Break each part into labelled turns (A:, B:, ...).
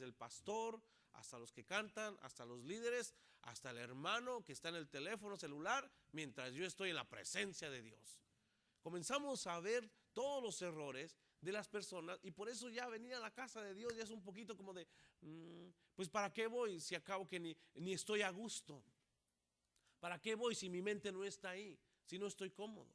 A: desde el pastor hasta los que cantan, hasta los líderes, hasta el hermano que está en el teléfono celular, mientras yo estoy en la presencia de Dios. Comenzamos a ver todos los errores de las personas y por eso ya venir a la casa de Dios ya es un poquito como de, pues ¿para qué voy si acabo que ni estoy a gusto? ¿Para qué voy si mi mente no está ahí, si no estoy cómodo?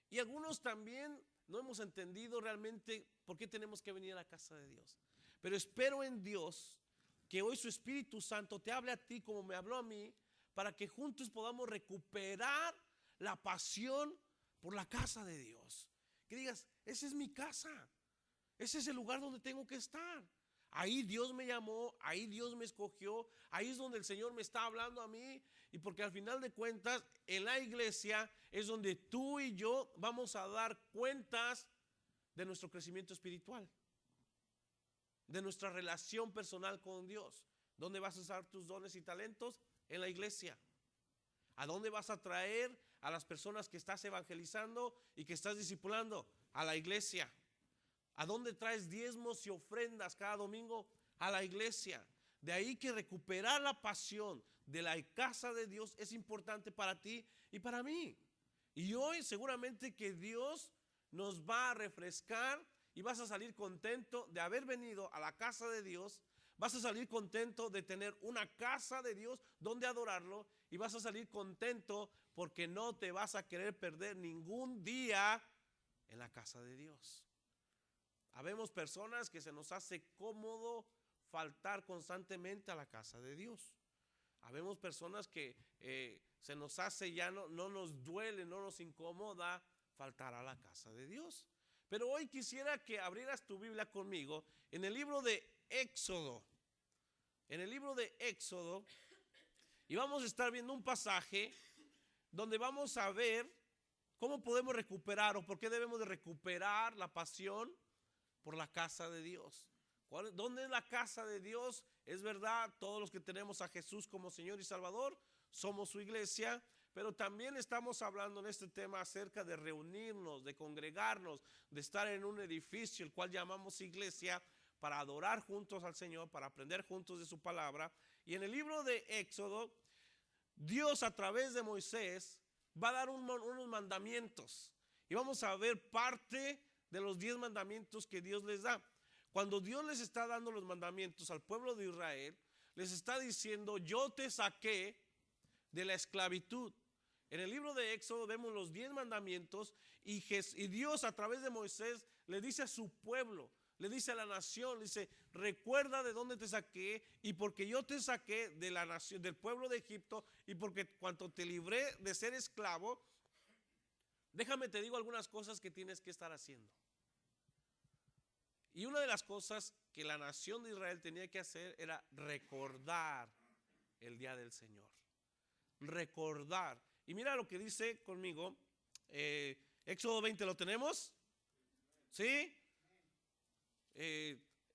A: Y algunos también no hemos entendido realmente por qué tenemos que venir a la casa de Dios. Pero espero en Dios que hoy su Espíritu Santo te hable a ti como me habló a mí, para que juntos podamos recuperar la pasión por la casa de Dios. Que digas, esa es mi casa, ese es el lugar donde tengo que estar. Ahí Dios me llamó, ahí Dios me escogió, ahí es donde el Señor me está hablando a mí. Y porque al final de cuentas, en la iglesia es donde tú y yo vamos a dar cuentas de nuestro crecimiento espiritual, de nuestra relación personal con Dios. ¿Dónde vas a usar tus dones y talentos? En la iglesia. ¿A dónde vas a traer a las personas que estás evangelizando y que estás discipulando? A la iglesia. ¿A dónde traes diezmos y ofrendas cada domingo? A la iglesia. De ahí que recuperar la pasión de la casa de Dios es importante para ti y para mí. Y hoy seguramente que Dios nos va a refrescar y vas a salir contento de haber venido a la casa de Dios. Vas a salir contento de tener una casa de Dios donde adorarlo. Y vas a salir contento porque no te vas a querer perder ningún día en la casa de Dios. Habemos personas que se nos hace cómodo faltar constantemente a la casa de Dios. Habemos personas que se nos hace ya no nos duele, no nos incomoda faltar a la casa de Dios. Pero hoy quisiera que abrieras tu Biblia conmigo en el libro de Éxodo. En el libro de Éxodo, y vamos a estar viendo un pasaje donde vamos a ver cómo podemos recuperar o por qué debemos de recuperar la pasión por la casa de Dios. ¿Dónde es la casa de Dios? Es verdad, todos los que tenemos a Jesús como Señor y Salvador somos su iglesia, pero también estamos hablando en este tema acerca de reunirnos, de congregarnos, de estar en un edificio, el cual llamamos iglesia, para adorar juntos al Señor, para aprender juntos de su palabra. Y en el libro de Éxodo, Dios a través de Moisés va a dar unos mandamientos. Y vamos a ver parte de los 10 mandamientos que Dios les da. Cuando Dios les está dando los mandamientos al pueblo de Israel, les está diciendo, yo te saqué de la esclavitud. En el libro de Éxodo vemos los 10 mandamientos y Dios a través de Moisés le dice a su pueblo, le dice a la nación, le dice, recuerda de dónde te saqué y porque yo te saqué de la nación, del pueblo de Egipto, y porque cuando te libré de ser esclavo, déjame te digo algunas cosas que tienes que estar haciendo. Y una de las cosas que la nación de Israel tenía que hacer era recordar el día del Señor. Recordar. Y mira lo que dice conmigo, Éxodo 20, ¿lo tenemos? ¿Sí?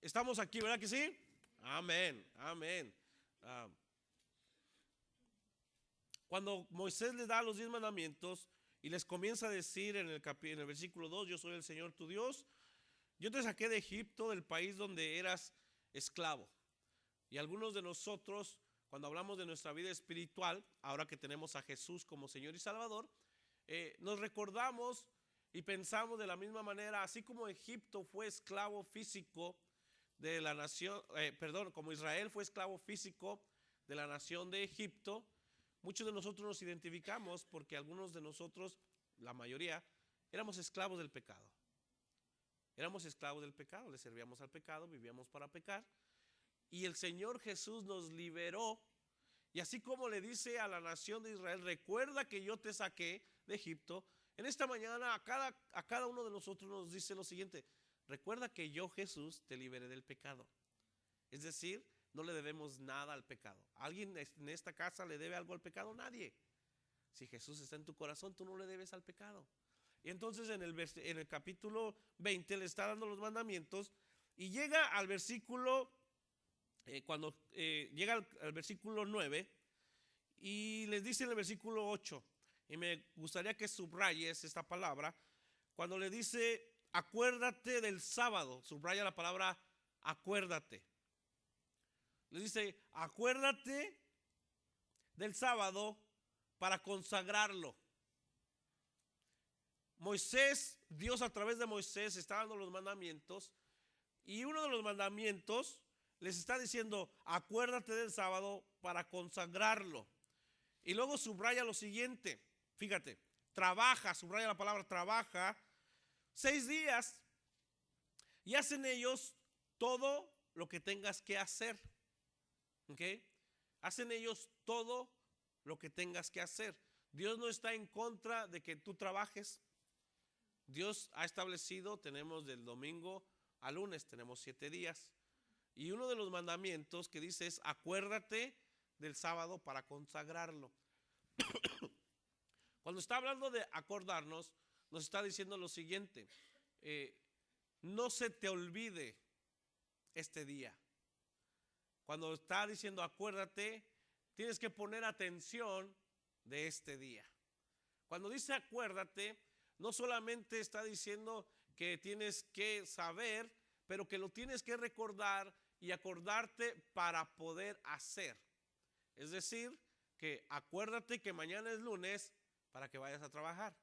A: Estamos aquí, ¿verdad que sí? Amén, amén. Cuando Moisés les da los 10 mandamientos y les comienza a decir en el versículo 2, yo soy el Señor tu Dios, yo te saqué de Egipto, del país donde eras esclavo. Y algunos de nosotros, cuando hablamos de nuestra vida espiritual, ahora que tenemos a Jesús como Señor y Salvador, nos recordamos y pensamos de la misma manera, así como Egipto fue esclavo físico de la nación, como Israel fue esclavo físico de la nación de Egipto, muchos de nosotros nos identificamos porque algunos de nosotros, la mayoría, éramos esclavos del pecado. Éramos esclavos del pecado, le servíamos al pecado, vivíamos para pecar. Y el Señor Jesús nos liberó. Y así como le dice a la nación de Israel, recuerda que yo te saqué de Egipto, en esta mañana a cada uno de nosotros nos dice lo siguiente, recuerda que yo, Jesús, te liberé del pecado. Es decir, no le debemos nada al pecado. ¿Alguien en esta casa le debe algo al pecado? Nadie. Si Jesús está en tu corazón, tú no le debes al pecado. Y entonces en el capítulo 20 le está dando los mandamientos y llega al versículo, llega al versículo 9 y les dice en el versículo 8, y me gustaría que subrayes esta palabra, cuando le dice acuérdate del sábado, subraya la palabra acuérdate. Les dice, acuérdate del sábado para consagrarlo. Moisés, Dios a través de Moisés está dando los mandamientos, y uno de los mandamientos les está diciendo, acuérdate del sábado para consagrarlo. Y luego subraya lo siguiente, fíjate, trabaja, subraya la palabra trabaja 6 días y hacen ellos todo lo que tengas que hacer. ¿Ok? Hacen ellos todo lo que tengas que hacer. Dios no está en contra de que tú trabajes. Dios ha establecido, tenemos del domingo a lunes, tenemos 7 días. Y uno de los mandamientos que dice es, acuérdate del sábado para consagrarlo. Cuando está hablando de acordarnos, nos está diciendo lo siguiente, no se te olvide este día. Cuando está diciendo acuérdate, tienes que poner atención de este día. Cuando dice acuérdate, no solamente está diciendo que tienes que saber, pero que lo tienes que recordar y acordarte para poder hacer. Es decir, que acuérdate que mañana es lunes para que vayas a trabajar.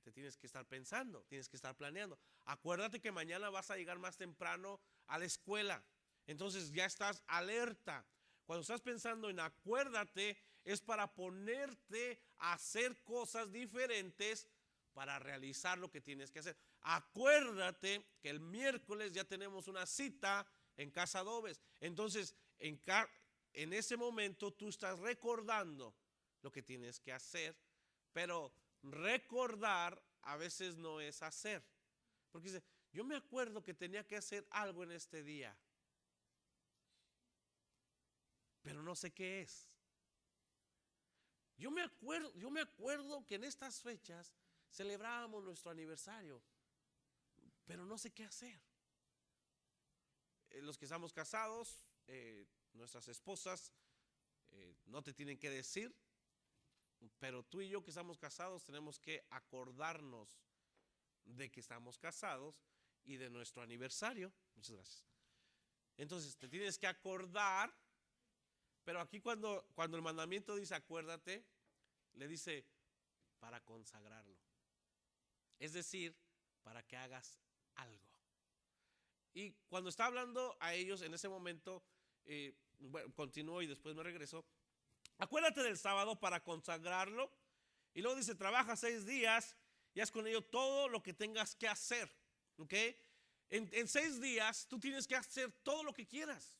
A: Te tienes que estar pensando, tienes que estar planeando. Acuérdate que mañana vas a llegar más temprano a la escuela. Entonces ya estás alerta. Cuando estás pensando en acuérdate, es para ponerte a hacer cosas diferentes para realizar lo que tienes que hacer. Acuérdate que el miércoles ya tenemos una cita en Casa Adobes. Entonces, en ese momento tú estás recordando lo que tienes que hacer, pero recordar a veces no es hacer. Porque dice, yo me acuerdo que tenía que hacer algo en este día, pero no sé qué es. Yo me acuerdo que en estas fechas celebrábamos nuestro aniversario, pero no sé qué hacer. Los que estamos casados, nuestras esposas no te tienen que decir, pero tú y yo que estamos casados tenemos que acordarnos de que estamos casados y de nuestro aniversario. Muchas gracias. Entonces te tienes que acordar, pero aquí cuando el mandamiento dice acuérdate, le dice para consagrarlo. Es decir, para que hagas algo. Y cuando está hablando a ellos en ese momento, bueno, continúo y después me regreso. Acuérdate del sábado para consagrarlo. Y luego dice, trabaja 6 días y haz con ello todo lo que tengas que hacer. ¿Ok? En 6 días tú tienes que hacer todo lo que quieras.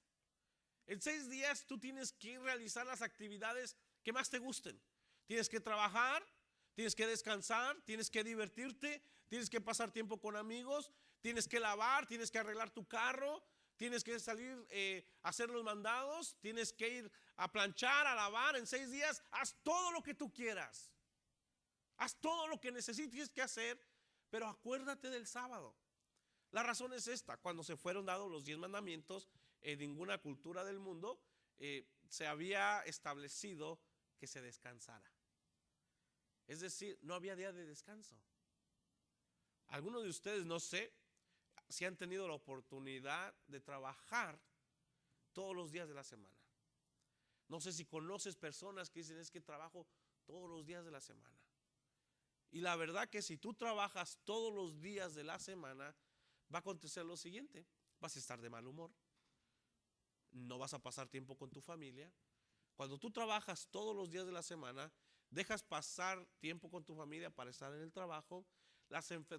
A: En 6 días tú tienes que realizar las actividades que más te gusten. Tienes que trabajar, tienes que descansar, tienes que divertirte, tienes que pasar tiempo con amigos, tienes que lavar, tienes que arreglar tu carro, tienes que salir a hacer los mandados, tienes que ir a planchar, a lavar. En 6 días haz todo lo que tú quieras. Haz todo lo que necesites que hacer, pero acuérdate del sábado. La razón es esta: cuando se fueron dados los 10 mandamientos, en ninguna cultura del mundo se había establecido que se descansara. Es decir, no había día de descanso. Algunos de ustedes, no sé si han tenido la oportunidad de trabajar todos los días de la semana. No sé si conoces personas que dicen, es que trabajo todos los días de la semana. Y la verdad que si tú trabajas todos los días de la semana, va a acontecer lo siguiente: vas a estar de mal humor, no vas a pasar tiempo con tu familia. Cuando tú trabajas todos los días de la semana, dejas pasar tiempo con tu familia para estar en el trabajo,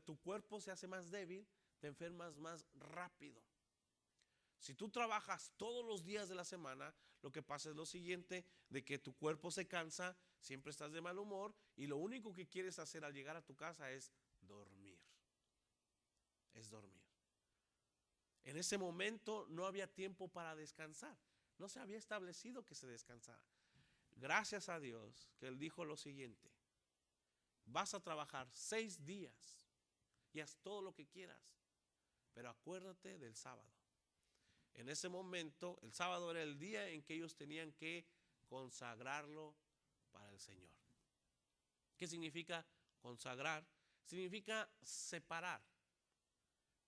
A: tu cuerpo se hace más débil, te enfermas más rápido. Si tú trabajas todos los días de la semana, lo que pasa es lo siguiente: de que tu cuerpo se cansa, siempre estás de mal humor y lo único que quieres hacer al llegar a tu casa es dormir. Es dormir. En ese momento no había tiempo para descansar. No se había establecido que se descansara. Gracias a Dios que Él dijo lo siguiente: vas a trabajar 6 días y haz todo lo que quieras, pero acuérdate del sábado. En ese momento, el sábado era el día en que ellos tenían que consagrarlo para el Señor. ¿Qué significa consagrar? Significa separar.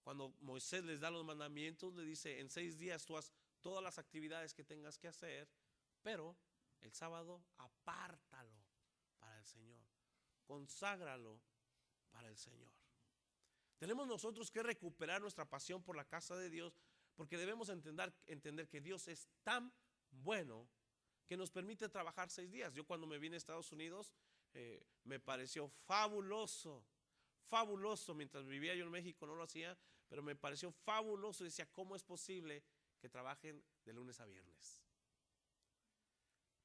A: Cuando Moisés les da los mandamientos, le dice, en 6 días tú haz todas las actividades que tengas que hacer, pero el sábado apártalo para el Señor, conságralo para el Señor. Tenemos nosotros que recuperar nuestra pasión por la casa de Dios, porque debemos entender que Dios es tan bueno que nos permite trabajar 6 días. Yo cuando me vine a Estados Unidos me pareció fabuloso, fabuloso. Mientras vivía yo en México no lo hacía, pero me pareció fabuloso. Decía, ¿cómo es posible que trabajen de lunes a viernes?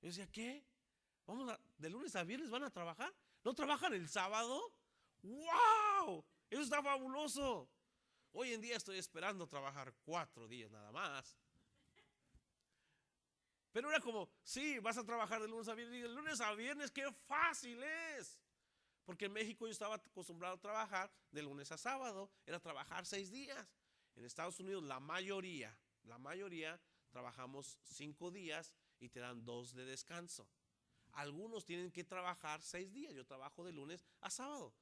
A: Yo decía, ¿qué? ¿De lunes a viernes van a trabajar? ¿No trabajan el sábado? ¡Wow! Eso está fabuloso. Hoy en día estoy esperando trabajar 4 días nada más. Pero era como, sí, vas a trabajar de lunes a viernes. Y de lunes a viernes, qué fácil es. Porque en México yo estaba acostumbrado a trabajar de lunes a sábado. Era trabajar 6 días. En Estados Unidos la mayoría trabajamos 5 días y te dan 2 de descanso. Algunos tienen que trabajar 6 días. Yo trabajo de lunes a sábado.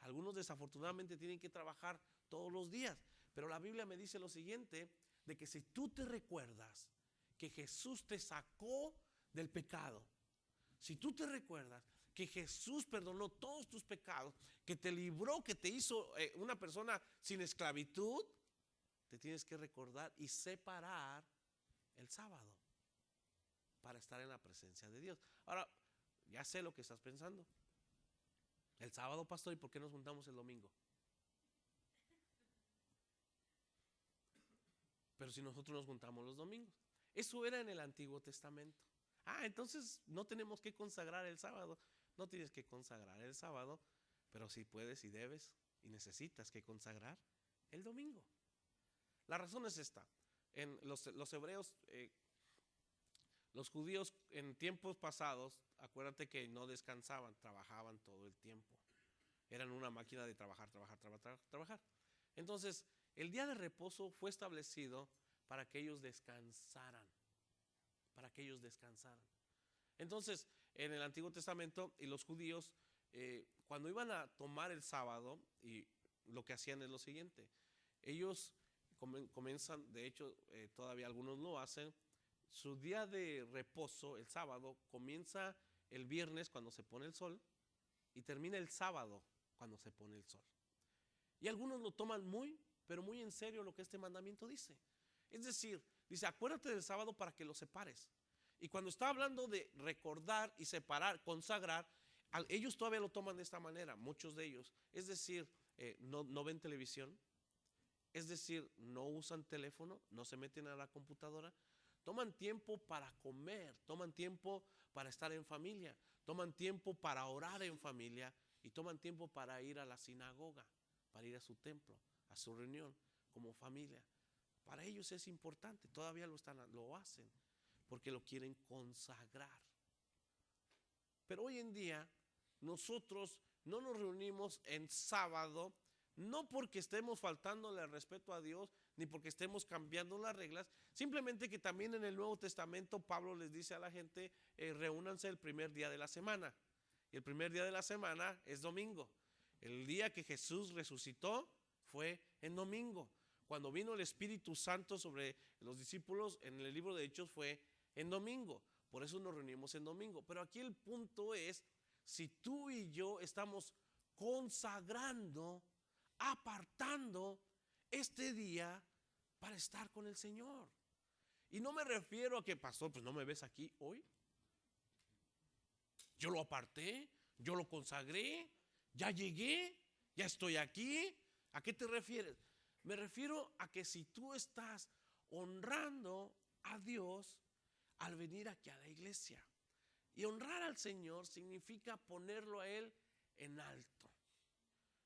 A: Algunos desafortunadamente tienen que trabajar todos los días. Pero la Biblia me dice lo siguiente, de que si tú te recuerdas que Jesús te sacó del pecado, si tú te recuerdas que Jesús perdonó todos tus pecados, que te libró, que te hizo una persona sin esclavitud, te tienes que recordar y separar el sábado para estar en la presencia de Dios. Ahora, ya sé lo que estás pensando. El sábado, pastor, ¿y por qué nos juntamos el domingo? Pero si nosotros nos juntamos los domingos. Eso era en el Antiguo Testamento. Entonces no tenemos que consagrar el sábado. No tienes que consagrar el sábado, pero sí puedes y debes y necesitas que consagrar el domingo. La razón es esta. En los hebreos, los judíos en tiempos pasados, acuérdate que no descansaban, trabajaban todo el tiempo. Eran una máquina de trabajar. Entonces, el día de reposo fue establecido para que ellos descansaran. Entonces, en el Antiguo Testamento, y los judíos, cuando iban a tomar el sábado, y lo que hacían es lo siguiente. Ellos comienzan, de hecho, todavía algunos lo hacen, su día de reposo, el sábado, comienza el viernes cuando se pone el sol y termina el sábado cuando se pone el sol. Y algunos lo toman pero muy en serio lo que este mandamiento dice. Es decir, dice, acuérdate del sábado para que lo separes. Y cuando está hablando de recordar y separar, consagrar, ellos todavía lo toman de esta manera, muchos de ellos. Es decir, no ven televisión, es decir, no usan teléfono, no se meten a la computadora. Toman tiempo para comer, toman tiempo para estar en familia, toman tiempo para orar en familia y toman tiempo para ir a la sinagoga, para ir a su templo, a su reunión como familia. Para ellos es importante, todavía lo hacen porque lo quieren consagrar. Pero hoy en día nosotros no nos reunimos en sábado, no porque estemos faltándole al respeto a Dios, ni porque estemos cambiando las reglas, simplemente que también en el Nuevo Testamento Pablo les dice a la gente, reúnanse el primer día de la semana. Y el primer día de la semana es domingo. El día que Jesús resucitó fue en domingo. Cuando vino el Espíritu Santo sobre los discípulos en el libro de Hechos fue en domingo. Por eso nos reunimos en domingo. Pero aquí el punto es, si tú y yo estamos consagrando, apartando este día para estar con el Señor. Y no me refiero a que, pastor, pues no me ves aquí hoy. Yo lo aparté, yo lo consagré, ya llegué, ya estoy aquí. ¿A qué te refieres? Me refiero a que si tú estás honrando a Dios al venir aquí a la iglesia. Y honrar al Señor significa ponerlo a Él en alto.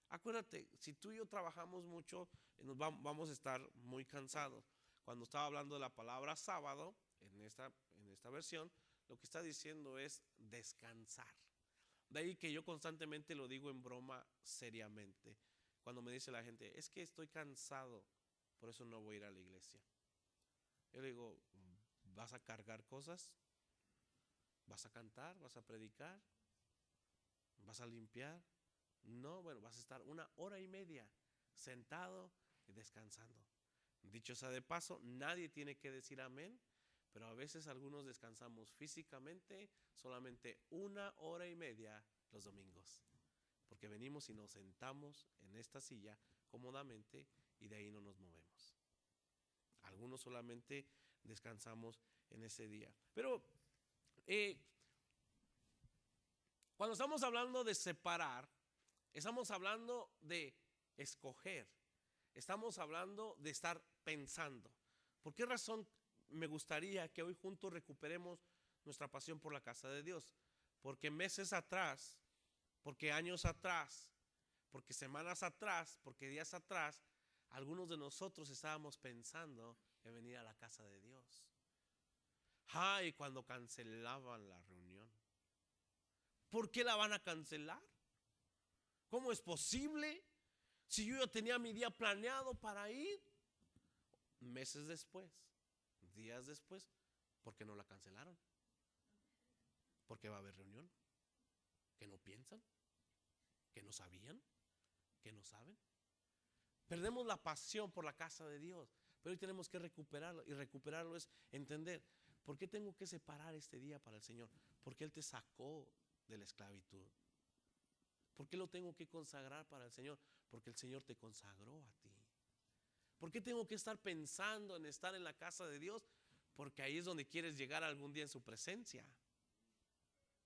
A: Acuérdate, si tú y yo trabajamos mucho, vamos a estar muy cansados. Cuando estaba hablando de la palabra sábado, en esta versión, lo que está diciendo es descansar. De ahí que yo constantemente lo digo en broma seriamente. Cuando me dice la gente, es que estoy cansado, por eso no voy a ir a la iglesia. Yo le digo, ¿vas a cargar cosas? ¿Vas a cantar? ¿Vas a predicar? ¿Vas a limpiar? No, bueno, vas a estar 1 hora y media sentado y descansando. Dicho sea de paso, nadie tiene que decir amén, pero a veces algunos descansamos físicamente solamente 1 hora y media los domingos, porque venimos y nos sentamos en esta silla cómodamente y de ahí no nos movemos. Algunos solamente descansamos en ese día. Pero cuando estamos hablando de separar, estamos hablando de escoger. Estamos hablando de estar pensando. ¿Por qué razón me gustaría que hoy juntos recuperemos nuestra pasión por la casa de Dios? Porque meses atrás, porque años atrás, porque semanas atrás, porque días atrás, algunos de nosotros estábamos pensando en venir a la casa de Dios. Y cuando cancelaban la reunión. ¿Por qué la van a cancelar? ¿Cómo es posible? Si yo ya tenía mi día planeado para ir. Meses después, días después, ¿por qué no la cancelaron? ¿Por qué va a haber reunión? ¿Que no piensan? ¿Que no sabían? ¿Que no saben? Perdemos la pasión por la casa de Dios, pero hoy tenemos que recuperarlo, y recuperarlo es entender por qué tengo que separar este día para el Señor, porque Él te sacó de la esclavitud. ¿Por qué lo tengo que consagrar para el Señor? Porque el Señor te consagró a ti. ¿Por qué tengo que estar pensando en estar en la casa de Dios? Porque ahí es donde quieres llegar algún día en su presencia.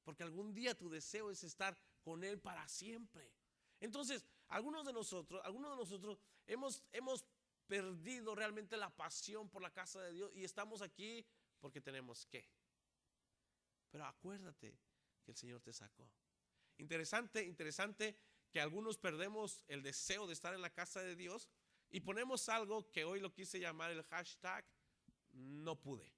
A: Porque algún día tu deseo es estar con Él para siempre. Entonces, algunos de nosotros hemos perdido realmente la pasión por la casa de Dios y estamos aquí porque tenemos que. Pero acuérdate que el Señor te sacó. Interesante que algunos perdemos el deseo de estar en la casa de Dios y ponemos algo que hoy lo quise llamar el hashtag no pude.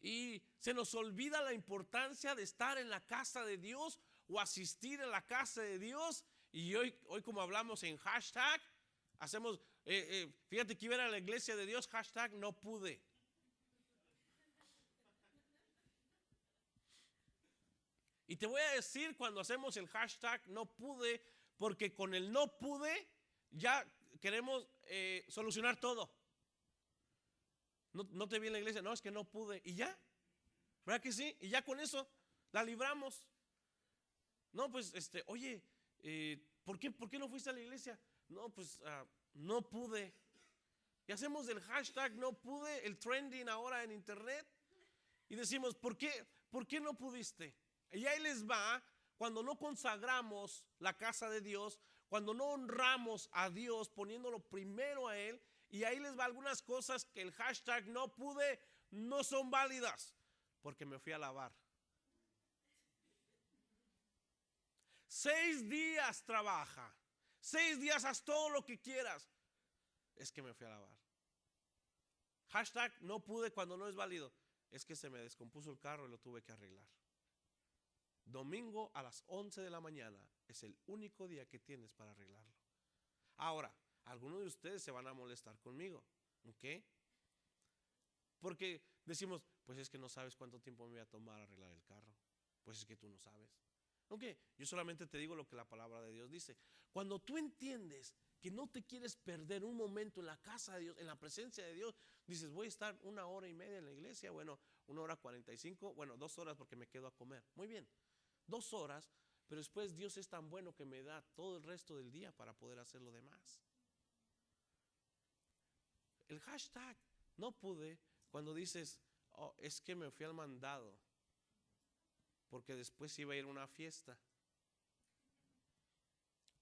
A: Y se nos olvida la importancia de estar en la casa de Dios o asistir a la casa de Dios. Y hoy como hablamos en hashtag, hacemos, fíjate que iba a la iglesia de Dios, hashtag no pude. Y te voy a decir cuando hacemos el hashtag no pude, porque con el no pude ya queremos solucionar todo. No te vi en la iglesia, no, es que no pude. Y ya, ¿verdad que sí? Y ya con eso la libramos. No, pues, oye, ¿por qué no fuiste a la iglesia? No, pues, no pude. Y hacemos el hashtag no pude, el trending ahora en internet. Y decimos, ¿por qué no pudiste? Y ahí les va, cuando no consagramos la casa de Dios, cuando no honramos a Dios poniéndolo primero a Él, y ahí les va algunas cosas que el hashtag no pude no son válidas, porque me fui a lavar. 6 días trabaja, 6 días haz todo lo que quieras, es que me fui a lavar. Hashtag no pude cuando no es válido, es que se me descompuso el carro y lo tuve que arreglar. Domingo a las 11 de la mañana es el único día que tienes para arreglarlo. Ahora, algunos de ustedes se van a molestar conmigo, ¿ok? Porque decimos, pues es que no sabes cuánto tiempo me voy a tomar arreglar el carro. Pues es que tú no sabes. ¿Ok? Yo solamente te digo lo que la palabra de Dios dice. Cuando tú entiendes que no te quieres perder un momento en la casa de Dios, en la presencia de Dios, dices, voy a estar 1 hora y media en la iglesia, bueno, 1 hora 45, bueno, 2 horas porque me quedo a comer. Muy bien, 2 horas, pero después Dios es tan bueno que me da todo el resto del día para poder hacer lo demás. El hashtag no pude cuando dices, es que me fui al mandado porque después iba a ir a una fiesta.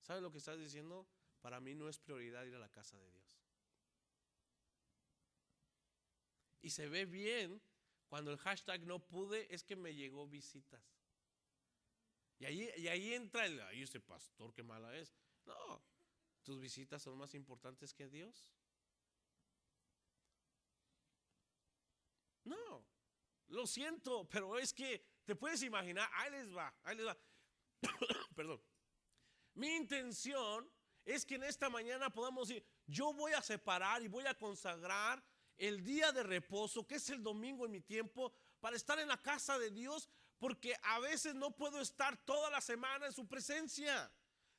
A: ¿Sabes lo que estás diciendo? Para mí no es prioridad ir a la casa de Dios. Y se ve bien cuando el hashtag no pude es que me llegó visitas. Y ahí entra ahí ese pastor, qué mala es. No, tus visitas son más importantes que Dios. No, lo siento, pero es que te puedes imaginar, ahí les va. Perdón. Mi intención es que en esta mañana podamos decir, yo voy a separar y voy a consagrar el día de reposo, que es el domingo en mi tiempo, para estar en la casa de Dios, porque a veces no puedo estar toda la semana en su presencia.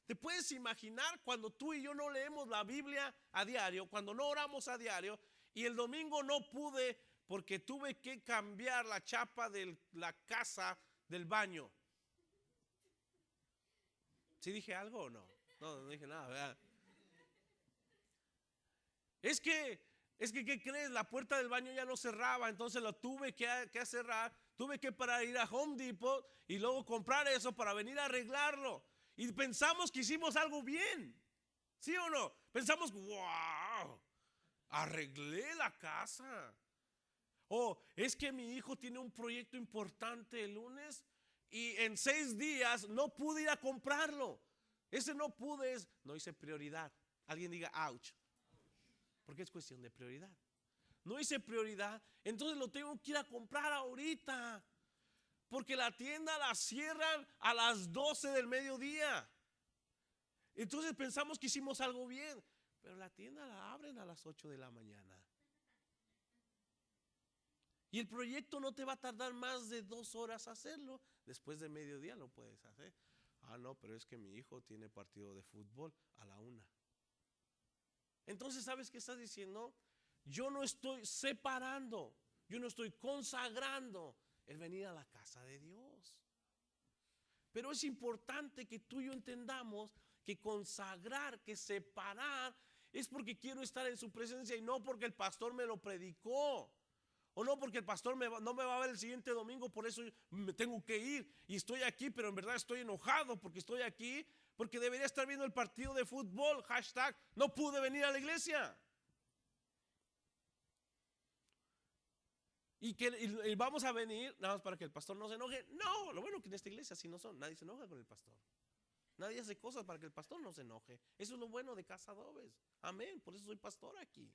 A: ¿Te puedes imaginar cuando tú y yo no leemos la Biblia a diario, cuando no oramos a diario, y el domingo no pude porque tuve que cambiar la chapa de la casa del baño? ¿Sí dije algo o no? No, no dije nada, ¿verdad? Es que, ¿qué crees? La puerta del baño ya no cerraba, entonces lo tuve que cerrar. Tuve que parar, ir a Home Depot y luego comprar eso para venir a arreglarlo. Y pensamos que hicimos algo bien, ¿sí o no? Pensamos, wow, arreglé la casa. O es que mi hijo tiene un proyecto importante el lunes y en 6 días no pude ir a comprarlo. Ese no pude, no hice prioridad. Alguien diga, ouch. Porque es cuestión de prioridad. No hice prioridad, entonces lo tengo que ir a comprar ahorita. Porque la tienda la cierran a las 12 del mediodía. Entonces pensamos que hicimos algo bien, pero la tienda la abren a las 8 de la mañana. Y el proyecto no te va a tardar más de 2 horas hacerlo. Después de mediodía lo puedes hacer. Ah, no, pero es que mi hijo tiene partido de fútbol a la 1. Entonces, ¿sabes qué estás diciendo? Yo no estoy separando, yo no estoy consagrando el venir a la casa de Dios. Pero es importante que tú y yo entendamos que consagrar, que separar, es porque quiero estar en su presencia y no porque el pastor me lo predicó. O no porque el pastor no me va a ver el siguiente domingo, por eso me tengo que ir y estoy aquí, pero en verdad estoy enojado porque estoy aquí, porque debería estar viendo el partido de fútbol, hashtag, no pude venir a la iglesia. Y vamos a venir nada más para que el pastor no se enoje. No, lo bueno que en esta iglesia así no son, nadie se enoja con el pastor. Nadie hace cosas para que el pastor no se enoje. Eso es lo bueno de Casa Adobes. Amén, por eso soy pastor aquí.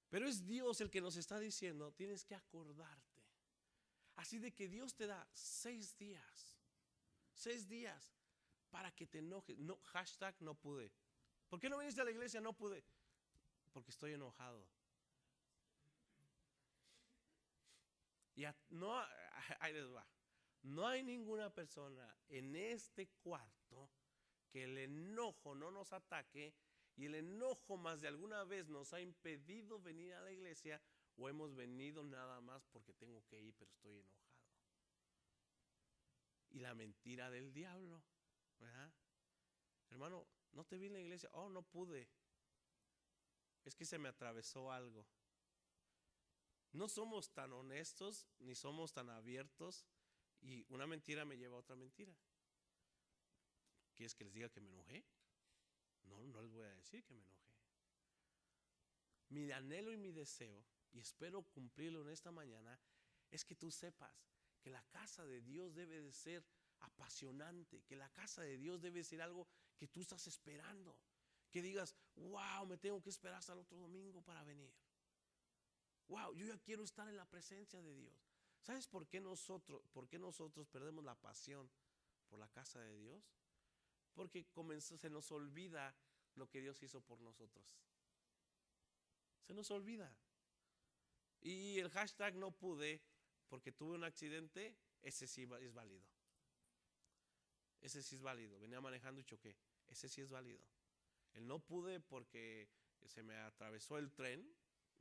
A: Pero es Dios el que nos está diciendo, tienes que acordarte. Así de que Dios te da 6 días. 6 días para que te enojes. No, hashtag no pude. ¿Por qué no viniste a la iglesia? No pude. Porque estoy enojado. No, ahí les va. No hay ninguna persona en este cuarto que el enojo no nos ataque. Y el enojo más de alguna vez nos ha impedido venir a la iglesia, o hemos venido nada más porque tengo que ir, pero estoy enojado. Y la mentira del diablo, ¿verdad? Hermano, no te vi en la iglesia. Oh, no pude. Es que se me atravesó algo. No somos tan honestos ni somos tan abiertos, y una mentira me lleva a otra mentira. ¿Quieres que les diga que me enojé? No, no les voy a decir que me enojé. Mi anhelo y mi deseo, y espero cumplirlo en esta mañana, es que tú sepas que la casa de Dios debe de ser apasionante, que la casa de Dios debe ser algo que tú estás esperando, que digas, wow, me tengo que esperar hasta el otro domingo para venir. Wow, yo ya quiero estar en la presencia de Dios. ¿Sabes por qué nosotros perdemos la pasión por la casa de Dios? Porque se nos olvida lo que Dios hizo por nosotros. Se nos olvida. Y el hashtag no pude porque tuve un accidente, ese sí es válido. Ese sí es válido. Venía manejando y choqué. Ese sí es válido. El no pude porque se me atravesó el tren,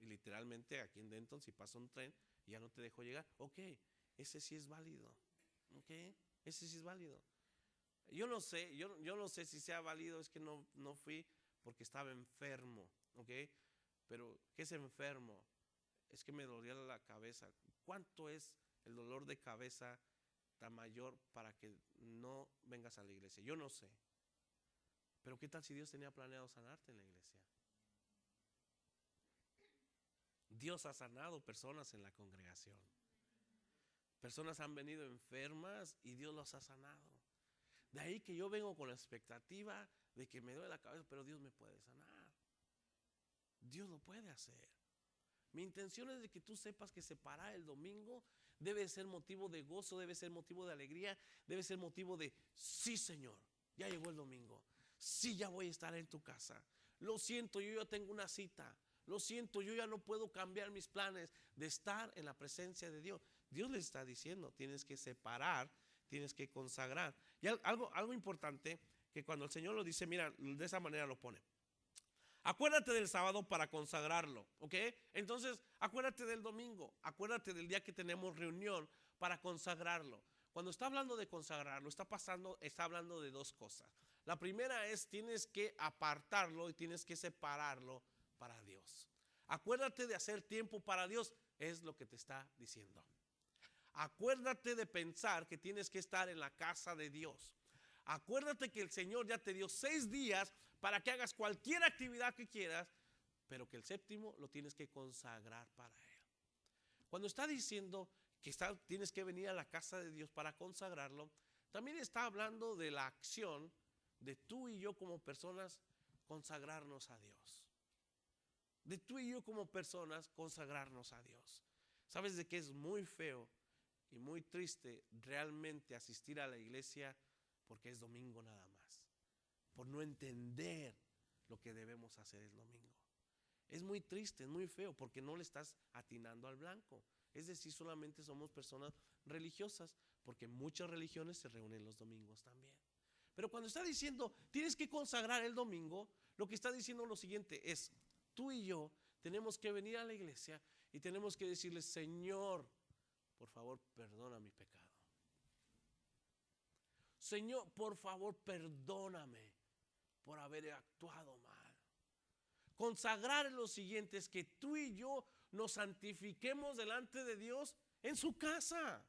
A: y literalmente aquí en Denton si pasa un tren y ya no te dejó llegar. Ok, ese sí es válido. Ok, ese sí es válido. Yo no sé si sea válido, es que no fui porque estaba enfermo, ¿ok? Pero, ¿qué es enfermo? Es que me dolía la cabeza. ¿Cuánto es el dolor de cabeza tan mayor para que no vengas a la iglesia? Yo no sé. Pero, ¿qué tal si Dios tenía planeado sanarte en la iglesia? Dios ha sanado personas en la congregación. Personas han venido enfermas y Dios los ha sanado. De ahí que yo vengo con la expectativa de que me duele la cabeza, pero Dios me puede sanar. Dios lo puede hacer. Mi intención es de que tú sepas que separar el domingo debe ser motivo de gozo, debe ser motivo de alegría, debe ser motivo de, sí Señor, ya llegó el domingo. Sí, ya voy a estar en tu casa. Lo siento, yo ya tengo una cita. Lo siento, yo ya no puedo cambiar mis planes de estar en la presencia de Dios. Dios le está diciendo, tienes que separar, tienes que consagrar. Y algo importante, que cuando el Señor lo dice, mira, de esa manera lo pone. Acuérdate del sábado para consagrarlo, ¿ok? Entonces, acuérdate del domingo, acuérdate del día que tenemos reunión para consagrarlo. Cuando está hablando de consagrarlo, está hablando de dos cosas. La primera es, tienes que apartarlo y tienes que separarlo para Dios. Acuérdate de hacer tiempo para Dios, es lo que te está diciendo. Acuérdate de pensar que tienes que estar en la casa de Dios. Acuérdate que el Señor ya te dio 6 días para que hagas cualquier actividad que quieras, pero que el séptimo lo tienes que consagrar para Él. Cuando está diciendo que tienes que venir a la casa de Dios para consagrarlo, también está hablando de la acción de tú y yo como personas consagrarnos a Dios. De tú y yo como personas consagrarnos a Dios. ¿Sabes de qué es muy feo y muy triste realmente asistir a la iglesia porque es domingo nada más? Por no entender lo que debemos hacer el domingo. Es muy triste, es muy feo porque no le estás atinando al blanco. Es decir, solamente somos personas religiosas, porque muchas religiones se reúnen los domingos también. Pero cuando está diciendo tienes que consagrar el domingo, lo que está diciendo lo siguiente es, tú y yo tenemos que venir a la iglesia y tenemos que decirle, Señor, por favor, perdona mi pecado. Señor, por favor, perdóname por haber actuado mal. Consagrar lo siguiente es que tú y yo nos santifiquemos delante de Dios en su casa,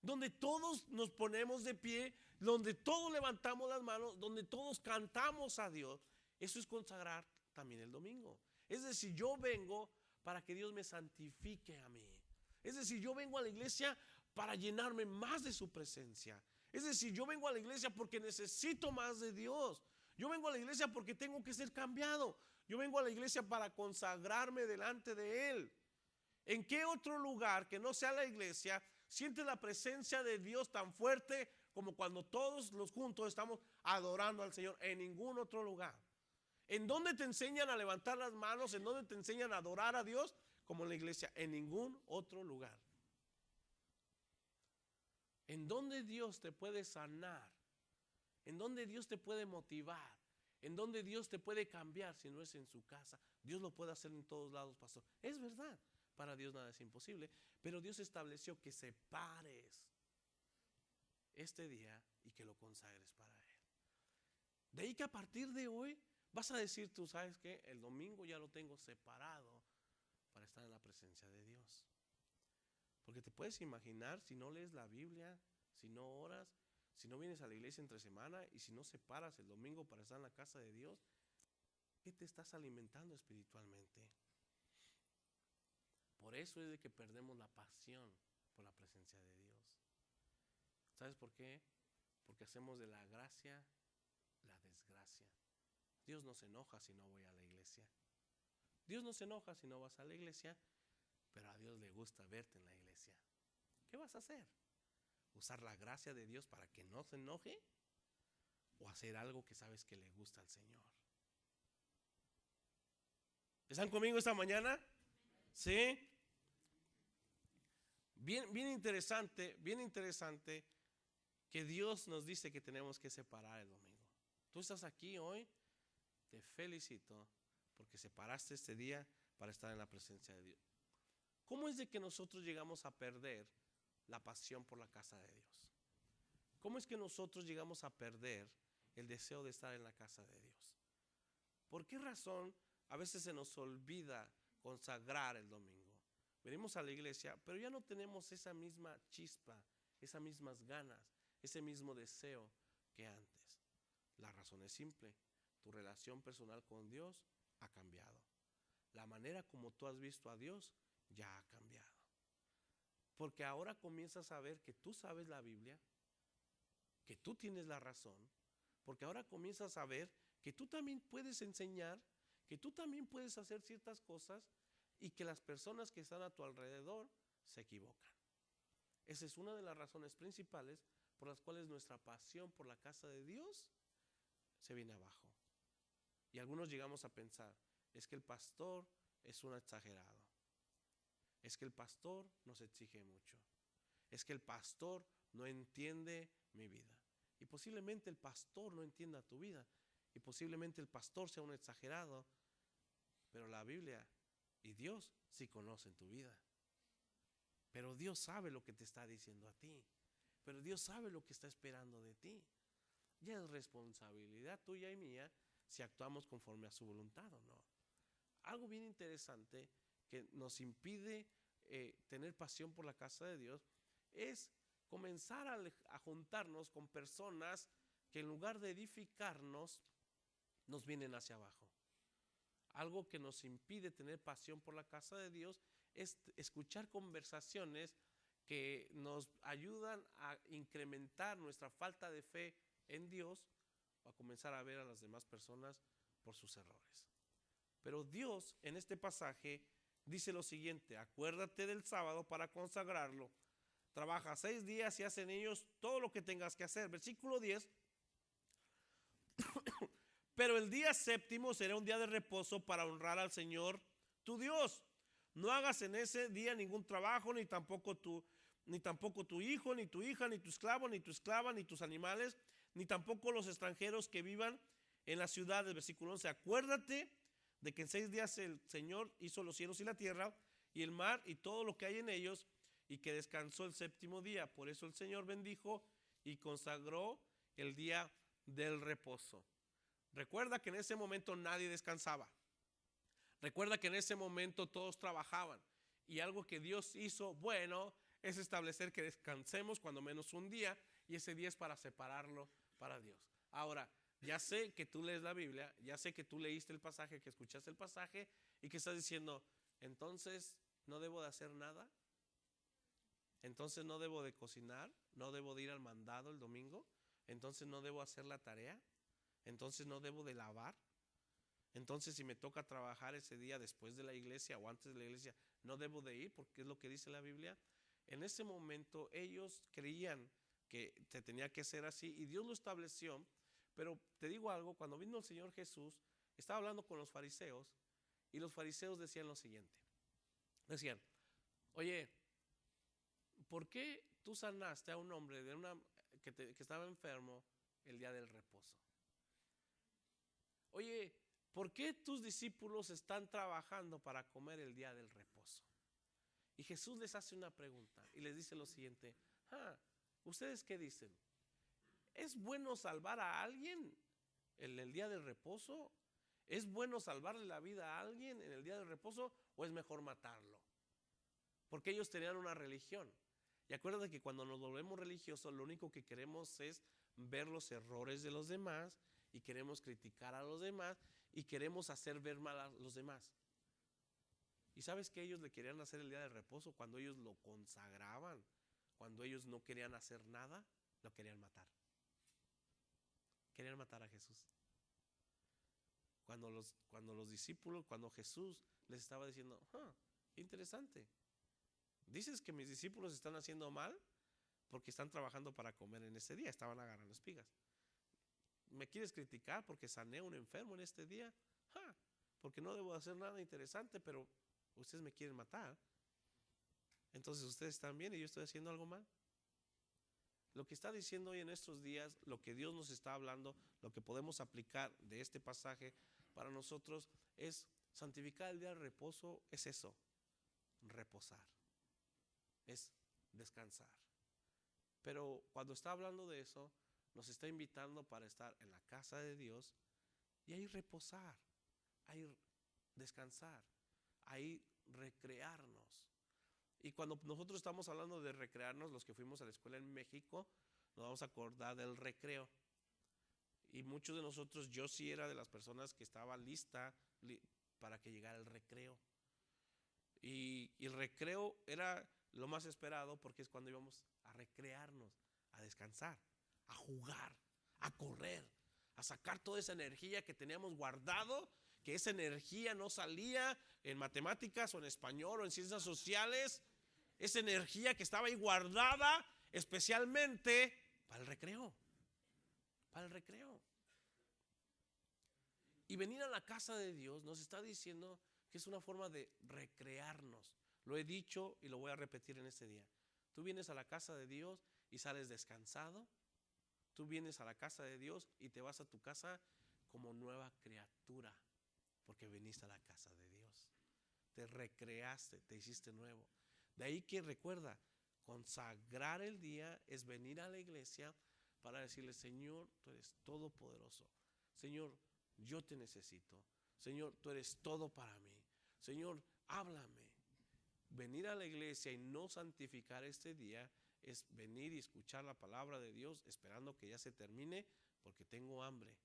A: donde todos nos ponemos de pie, donde todos levantamos las manos, donde todos cantamos a Dios. Eso es consagrar también el domingo. Es decir, yo vengo para que Dios me santifique a mí. Es decir, yo vengo a la iglesia para llenarme más de su presencia. Es decir, yo vengo a la iglesia porque necesito más de Dios. Yo vengo a la iglesia porque tengo que ser cambiado. Yo vengo a la iglesia para consagrarme delante de Él. ¿En qué otro lugar que no sea la iglesia sientes la presencia de Dios tan fuerte como cuando todos los juntos estamos adorando al Señor? En ningún otro lugar. ¿En dónde te enseñan a levantar las manos? ¿En dónde te enseñan a adorar a Dios? Como en la iglesia. En ningún otro lugar. ¿En dónde Dios te puede sanar? ¿En dónde Dios te puede motivar? ¿En dónde Dios te puede cambiar si no es en su casa? Dios lo puede hacer en todos lados, pastor. Es verdad, para Dios nada es imposible, pero Dios estableció que separes este día y que lo consagres para Él. De ahí que a partir de hoy vas a decir, tú sabes que el domingo ya lo tengo separado para estar en la presencia de Dios. Porque te puedes imaginar, si no lees la Biblia, si no oras, si no vienes a la iglesia entre semana y si no separas el domingo para estar en la casa de Dios, ¿qué te estás alimentando espiritualmente? Por eso es de que perdemos la pasión por la presencia de Dios. ¿Sabes por qué? Porque hacemos de la gracia la desgracia. Dios no se enoja si no voy a la iglesia. Dios no se enoja si no vas a la iglesia, pero a Dios le gusta verte en la iglesia. ¿Qué vas a hacer? ¿Usar la gracia de Dios para que no se enoje? ¿O hacer algo que sabes que le gusta al Señor? ¿Están conmigo esta mañana? ¿Sí? Bien interesante que Dios nos dice que tenemos que separar el domingo. Tú estás aquí hoy, te felicito porque separaste este día para estar en la presencia de Dios. ¿Cómo es de que nosotros llegamos a perder la pasión por la casa de Dios? ¿Cómo es que nosotros llegamos a perder el deseo de estar en la casa de Dios? ¿Por qué razón a veces se nos olvida consagrar el domingo? Venimos a la iglesia, pero ya no tenemos esa misma chispa, esas mismas ganas, ese mismo deseo que antes. La razón es simple: tu relación personal con Dios ha cambiado. La manera como tú has visto a Dios ya ha cambiado. Porque ahora comienzas a ver que tú sabes la Biblia, que tú tienes la razón, porque ahora comienzas a ver que tú también puedes enseñar, que tú también puedes hacer ciertas cosas y que las personas que están a tu alrededor se equivocan. Esa es una de las razones principales por las cuales nuestra pasión por la casa de Dios se viene abajo. Y algunos llegamos a pensar, es que el pastor es un exagerado. Es que el pastor nos exige mucho. Es que el pastor no entiende mi vida. Y posiblemente el pastor no entienda tu vida. Y posiblemente el pastor sea un exagerado. Pero la Biblia y Dios sí conocen tu vida. Pero Dios sabe lo que te está diciendo a ti. Pero Dios sabe lo que está esperando de ti. Ya es responsabilidad tuya y mía si actuamos conforme a su voluntad o no. Algo bien interesante que nos impide tener pasión por la casa de Dios es comenzar a juntarnos con personas que en lugar de edificarnos nos vienen hacia abajo. Algo que nos impide tener pasión por la casa de Dios es escuchar conversaciones que nos ayudan a incrementar nuestra falta de fe en Dios o a comenzar a ver a las demás personas por sus errores. Pero Dios en este pasaje dice lo siguiente: acuérdate del sábado para consagrarlo. Trabaja 6 días y haz en ellos todo lo que tengas que hacer. Versículo 10. Pero el día séptimo será un día de reposo para honrar al Señor tu Dios. No hagas en ese día ningún trabajo, ni tampoco tu hijo, ni tu hija, ni tu esclavo, ni tu esclava, ni tus animales, ni tampoco los extranjeros que vivan en las ciudades. Versículo 11. Acuérdate de que en 6 días el Señor hizo los cielos y la tierra y el mar y todo lo que hay en ellos, y que descansó el séptimo día. Por eso el Señor bendijo y consagró el día del reposo. Recuerda que en ese momento nadie descansaba. Recuerda que en ese momento todos trabajaban. Y algo que Dios hizo bueno es establecer que descansemos cuando menos un día, y ese día es para separarlo para Dios. Ahora, ya sé que tú lees la Biblia, ya sé que tú leíste el pasaje, que escuchaste el pasaje y que estás diciendo, entonces no debo de hacer nada. Entonces no debo de cocinar, no debo de ir al mandado el domingo, entonces no debo hacer la tarea, entonces no debo de lavar, entonces si me toca trabajar ese día después de la iglesia o antes de la iglesia, no debo de ir porque es lo que dice la Biblia. En ese momento ellos creían que se tenía que ser así y Dios lo estableció. Pero te digo algo, cuando vino el Señor Jesús, estaba hablando con los fariseos y los fariseos decían lo siguiente. Decían, oye, ¿por qué tú sanaste a un hombre que estaba enfermo el día del reposo? Oye, ¿por qué tus discípulos están trabajando para comer el día del reposo? Y Jesús les hace una pregunta y les dice lo siguiente: ¿ustedes qué dicen? ¿Es bueno salvar a alguien en el día del reposo? ¿Es bueno salvarle la vida a alguien en el día del reposo o es mejor matarlo? Porque ellos tenían una religión. Y acuérdate que cuando nos volvemos religiosos, lo único que queremos es ver los errores de los demás y queremos criticar a los demás y queremos hacer ver mal a los demás. ¿Y sabes que ellos le querían hacer el día de reposo? Cuando ellos lo consagraban, cuando ellos no querían hacer nada, lo querían matar. Querían matar a Jesús. Cuando los discípulos, cuando Jesús les estaba diciendo, interesante, dices que mis discípulos están haciendo mal porque están trabajando para comer en ese día, estaban agarrando espigas. ¿Me quieres criticar porque sané a un enfermo en este día? Porque no debo hacer nada interesante, pero ustedes me quieren matar. Entonces ustedes están bien y yo estoy haciendo algo mal. Lo que está diciendo hoy en estos días, lo que Dios nos está hablando, lo que podemos aplicar de este pasaje para nosotros es santificar el día de reposo. Es eso, reposar, es descansar. Pero cuando está hablando de eso, nos está invitando para estar en la casa de Dios y ahí reposar, ahí descansar, ahí recrearnos. Y cuando nosotros estamos hablando de recrearnos, los que fuimos a la escuela en México, nos vamos a acordar del recreo. Y muchos de nosotros, yo sí era de las personas que estaba lista para que llegara el recreo. Y el recreo era lo más esperado porque es cuando íbamos a recrearnos, a descansar, a jugar, a correr, a sacar toda esa energía que teníamos guardado, que esa energía no salía en matemáticas o en español o en ciencias sociales, esa energía que estaba ahí guardada especialmente para el recreo, para el recreo. Y venir a la casa de Dios nos está diciendo que es una forma de recrearnos. Lo he dicho y lo voy a repetir en este día. Tú vienes a la casa de Dios y sales descansado. Tú vienes a la casa de Dios y te vas a tu casa como nueva criatura, porque viniste a la casa de Dios. Te recreaste, te hiciste nuevo. De ahí que recuerda, consagrar el día es venir a la iglesia para decirle: Señor, tú eres todopoderoso. Señor, yo te necesito. Señor, tú eres todo para mí. Señor, háblame. Venir a la iglesia y no santificar este día es venir y escuchar la palabra de Dios esperando que ya se termine porque tengo hambre.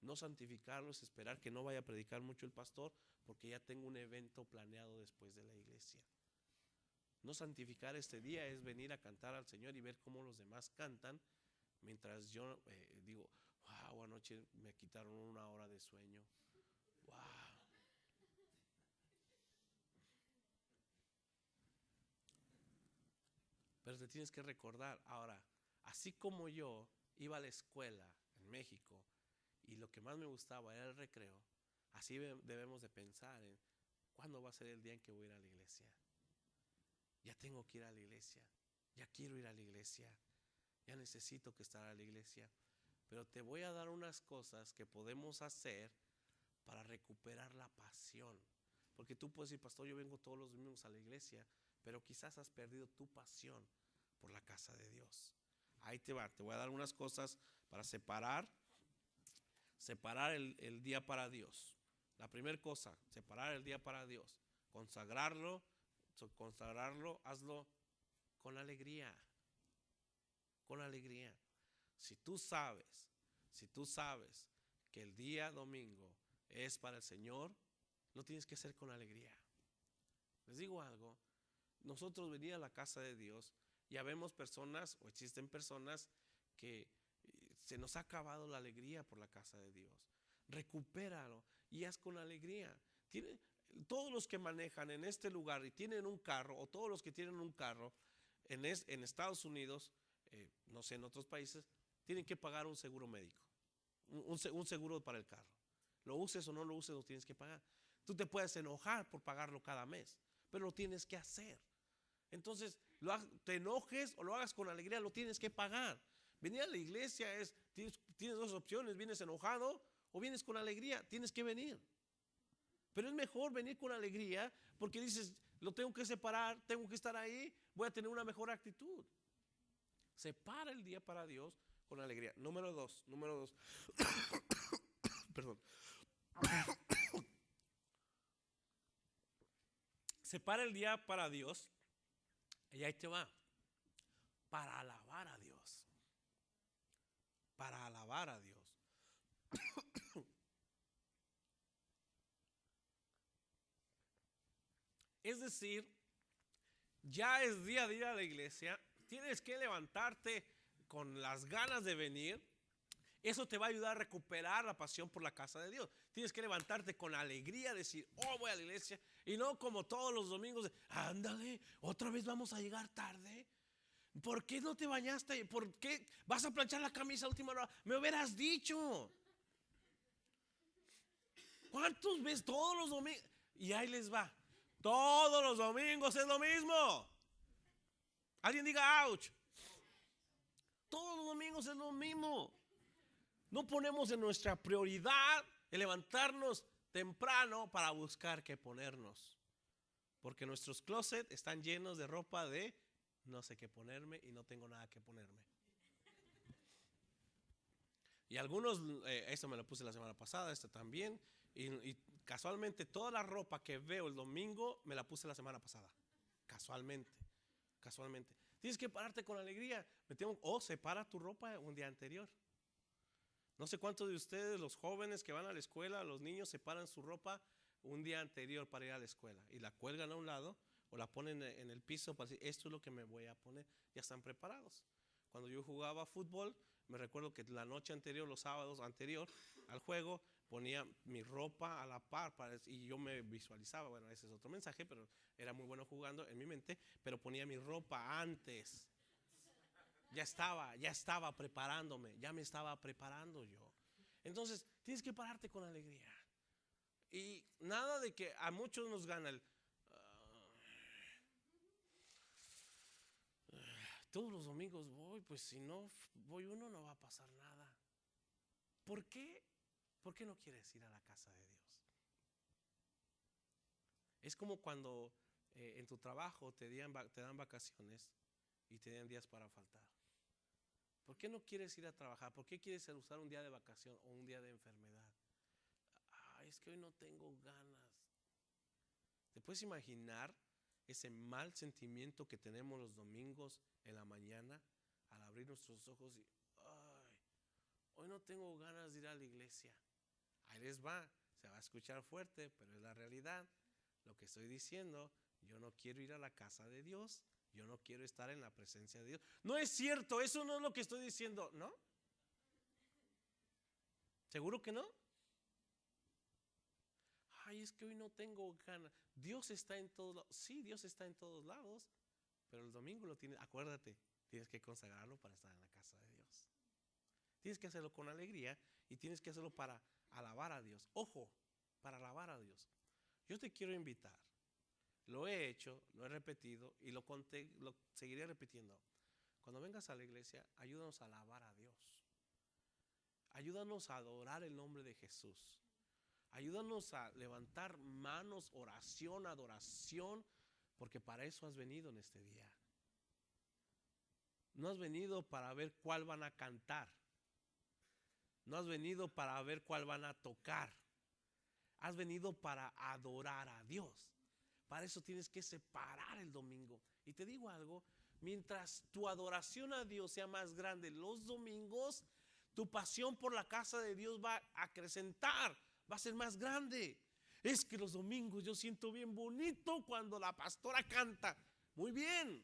A: No santificarlo es esperar que no vaya a predicar mucho el pastor porque ya tengo un evento planeado después de la iglesia. No santificar este día es venir a cantar al Señor y ver cómo los demás cantan, mientras yo digo: wow, anoche me quitaron 1 hora de sueño. Wow. Pero te tienes que recordar, ahora, así como yo iba a la escuela en México y lo que más me gustaba era el recreo, así debemos de pensar en cuándo va a ser el día en que voy a ir a la iglesia. Ya tengo que ir a la iglesia, ya quiero ir a la iglesia, ya necesito que estar a la iglesia. Pero te voy a dar unas cosas que podemos hacer para recuperar la pasión. Porque tú puedes decir: pastor, yo vengo todos los domingos a la iglesia, pero quizás has perdido tu pasión por la casa de Dios. Ahí te va, te voy a dar unas cosas para separar el día para Dios. La primera cosa, separar el día para Dios, consagrarlo, hazlo con alegría, con alegría. Si tú sabes que el día domingo es para el Señor, lo tienes que hacer con alegría. Les digo algo, nosotros venimos a la casa de Dios, ya vemos personas o existen personas que se nos ha acabado la alegría por la casa de Dios. Recupéralo y haz con alegría. Todos los que manejan en este lugar y tienen un carro, o todos los que tienen un carro en Estados Unidos, no sé, en otros países, tienen que pagar un seguro médico, un seguro para el carro. Lo uses o no lo uses, lo tienes que pagar. Tú te puedes enojar por pagarlo cada mes, pero lo tienes que hacer. Entonces, te enojes o lo hagas con alegría, lo tienes que pagar. Venir a la iglesia tienes dos opciones: vienes enojado o vienes con alegría. Tienes que venir. Pero es mejor venir con alegría porque dices: lo tengo que separar, tengo que estar ahí, voy a tener una mejor actitud. Separa el día para Dios con alegría. Número dos. Perdón. Separa el día para Dios, y ahí te va, para alabar a Dios. Para alabar a Dios. Es decir, ya es día de ir a la iglesia, tienes que levantarte con las ganas de venir. Eso te va a ayudar a recuperar la pasión por la casa de Dios. Tienes que levantarte con alegría, decir: oh, voy a la iglesia. Y no como todos los domingos, ándale, otra vez vamos a llegar tarde. ¿Por qué no te bañaste? ¿Por qué vas a planchar la camisa a última hora? Me hubieras dicho. ¿Cuántos ves todos los domingos? Y ahí les va. Todos los domingos es lo mismo. Alguien diga ouch. Todos los domingos es lo mismo. No ponemos en nuestra prioridad el levantarnos temprano para buscar qué ponernos, porque nuestros closets están llenos de ropa de no sé qué ponerme y no tengo nada que ponerme. Y algunos, esto me lo puse la semana pasada, esto también, y casualmente toda la ropa que veo el domingo me la puse la semana pasada. Casualmente. Tienes que pararte con alegría. Separa tu ropa un día anterior. No sé cuántos de ustedes, los jóvenes que van a la escuela, los niños, separan su ropa un día anterior para ir a la escuela y la cuelgan a un lado o la ponen en el piso para decir: esto es lo que me voy a poner. Ya están preparados. Cuando yo jugaba fútbol, me recuerdo que la noche anterior, los sábados anterior al juego, ponía mi ropa a la par y yo me visualizaba. Bueno, ese es otro mensaje, pero era muy bueno jugando en mi mente, pero ponía mi ropa antes. Ya estaba preparándome, ya me estaba preparando yo. Entonces, tienes que pararte con alegría. Y nada de que a muchos nos gana el todos los domingos voy, pues si no voy uno no va a pasar nada. ¿Por qué? ¿Por qué no quieres ir a la casa de Dios? Es como cuando en tu trabajo te dan vacaciones y te dan días para faltar. ¿Por qué no quieres ir a trabajar? ¿Por qué quieres usar un día de vacación o un día de enfermedad? Es que hoy no tengo ganas. ¿Te puedes imaginar ese mal sentimiento que tenemos los domingos en la mañana al abrir nuestros ojos y hoy no tengo ganas de ir a la iglesia? Ahí les va, se va a escuchar fuerte, pero es la realidad. Lo que estoy diciendo, yo no quiero ir a la casa de Dios, yo no quiero estar en la presencia de Dios. No es cierto, eso no es lo que estoy diciendo, ¿no? ¿Seguro que no? Es que hoy no tengo ganas. Dios está en todos lados. Sí, Dios está en todos lados, pero el domingo lo tienes, acuérdate, tienes que consagrarlo para estar en la casa de Dios. Tienes que hacerlo con alegría y tienes que hacerlo para alabar a Dios. Ojo, para alabar a Dios. Yo te quiero invitar. Lo he hecho, lo he repetido y lo seguiré repitiendo. Cuando vengas a la iglesia, ayúdanos a alabar a Dios. Ayúdanos a adorar el nombre de Jesús. Ayúdanos a levantar manos, oración, adoración, porque para eso has venido en este día. No has venido para ver cuál van a cantar. No has venido para ver cuál van a tocar. Has venido para adorar a Dios. Para eso tienes que separar el domingo. Y te digo algo, mientras tu adoración a Dios sea más grande los domingos, tu pasión por la casa de Dios va a acrecentar, va a ser más grande. Es que los domingos yo siento bien bonito cuando la pastora canta. Muy bien,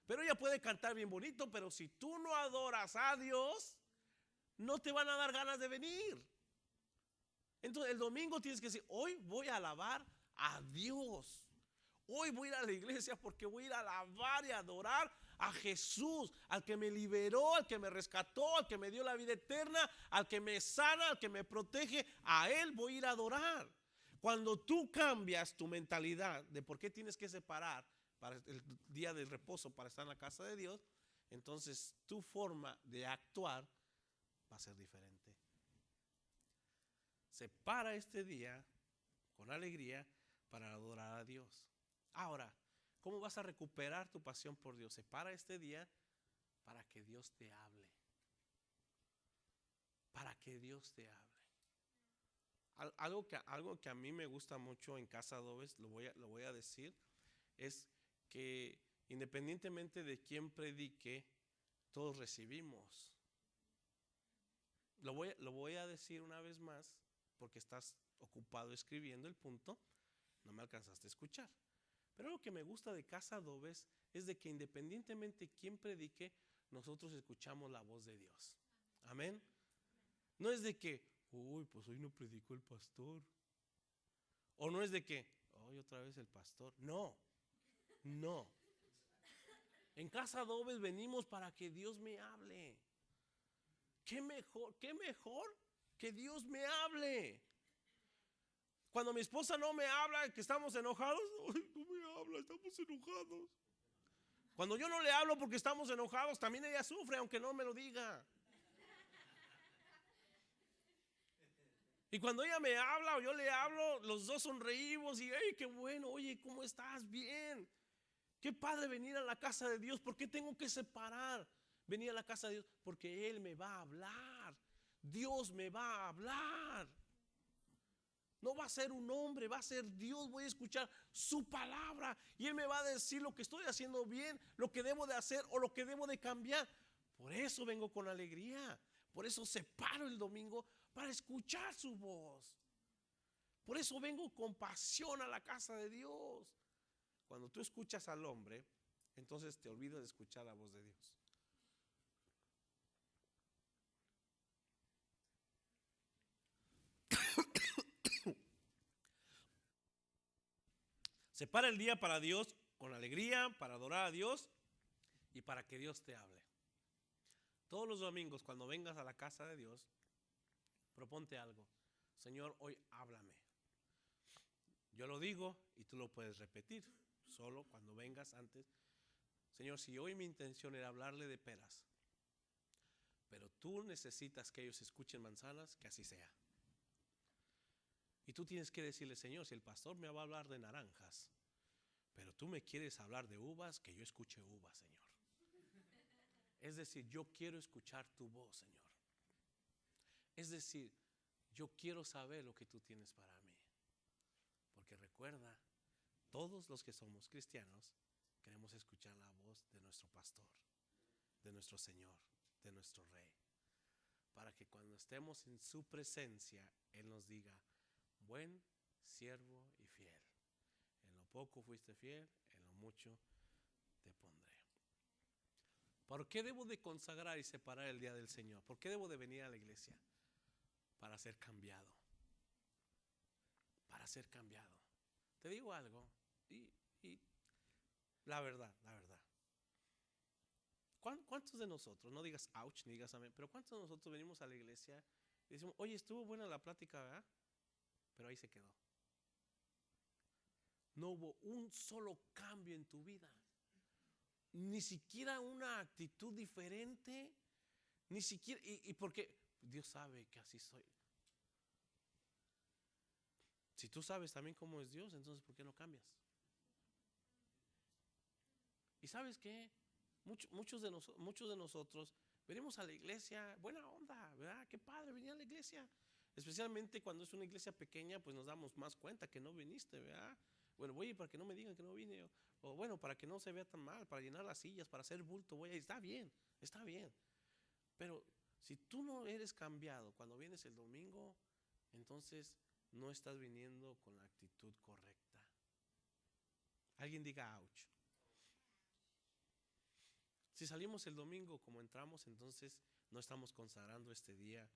A: pero ella puede cantar bien bonito, pero si tú no adoras a Dios, no te van a dar ganas de venir. Entonces el domingo tienes que decir, hoy voy a alabar a Dios. Hoy voy a ir a la iglesia porque voy a ir a alabar y a adorar a Jesús, al que me liberó, al que me rescató, al que me dio la vida eterna, al que me sana, al que me protege. A Él voy a ir a adorar. Cuando tú cambias tu mentalidad de por qué tienes que separar para el día del reposo para estar en la casa de Dios, entonces tu forma de actuar va a ser diferente. Separa este día con alegría para adorar a Dios. Ahora, ¿cómo vas a recuperar tu pasión por Dios? Separa este día para que Dios te hable. Para que Dios te hable. Algo que a mí me gusta mucho en Casa Adobes, lo voy a decir, es que independientemente de quién predique, todos recibimos. Lo voy a decir una vez más, porque estás ocupado escribiendo el punto, no me alcanzaste a escuchar. Pero lo que me gusta de Casa Adobes es de que independientemente quién predique, nosotros escuchamos la voz de Dios. Amén. No es de que, pues hoy no predicó el pastor. O no es de que, hoy otra vez el pastor. No. En Casa Adobes venimos para que Dios me hable. ¿Qué mejor que Dios me hable? Cuando mi esposa no me habla, que estamos enojados, no me habla, estamos enojados. Cuando yo no le hablo porque estamos enojados, también ella sufre, aunque no me lo diga. Y cuando ella me habla o yo le hablo, los dos sonreímos y, hey, qué bueno, oye, ¿cómo estás? Bien. Qué padre venir a la casa de Dios. ¿Por qué tengo que separar? Venir a la casa de Dios porque Él me va a hablar. Dios me va a hablar. No va a ser un hombre, va a ser Dios. Voy a escuchar su palabra y Él me va a decir lo que estoy haciendo bien, lo que debo de hacer o lo que debo de cambiar. Por eso vengo con alegría. Por eso separo el domingo para escuchar su voz. Por eso vengo con pasión a la casa de Dios. Cuando tú escuchas al hombre, entonces te olvidas de escuchar la voz de Dios. Separa el día para Dios con alegría, para adorar a Dios y para que Dios te hable. Todos los domingos cuando vengas a la casa de Dios, proponte algo. Señor, hoy háblame. Yo lo digo y tú lo puedes repetir. Solo cuando vengas antes, Señor, si hoy mi intención era hablarle de peras, pero tú necesitas que ellos escuchen manzanas, que así sea. Y tú tienes que decirle, Señor, si el pastor me va a hablar de naranjas, pero tú me quieres hablar de uvas, que yo escuche uvas, Señor. Es decir, yo quiero escuchar tu voz, Señor. Es decir, yo quiero saber lo que tú tienes para mí. Porque recuerda, todos los que somos cristianos queremos escuchar la voz de nuestro pastor, de nuestro Señor, de nuestro Rey, para que cuando estemos en su presencia, Él nos diga, buen siervo y fiel. En lo poco fuiste fiel, en lo mucho te pondré. ¿Por qué debo de consagrar y separar el día del Señor? ¿Por qué debo de venir a la iglesia? Para ser cambiado. Para ser cambiado. Te digo algo, y la verdad. ¿Cuántos de nosotros, no digas ouch, ni digas amén, pero cuántos de nosotros venimos a la iglesia y decimos, oye, estuvo buena la plática, ¿verdad? Pero ahí se quedó. No hubo un solo cambio en tu vida. Ni siquiera una actitud diferente. Ni siquiera, y porque Dios sabe que así soy. Si tú sabes también cómo es Dios, entonces ¿por qué no cambias? ¿Y sabes qué? Muchos de nosotros venimos a la iglesia, buena onda, ¿verdad? Qué padre venir a la iglesia. Especialmente cuando es una iglesia pequeña, pues nos damos más cuenta que no viniste, ¿verdad? Bueno, voy para que no me digan que no vine. O bueno, para que no se vea tan mal, para llenar las sillas, para hacer bulto, voy a ir. Está bien. Pero si tú no eres cambiado cuando vienes el domingo, entonces no estás viniendo con la actitud correcta. Alguien diga ouch. Si salimos el domingo como entramos, entonces no estamos consagrando este día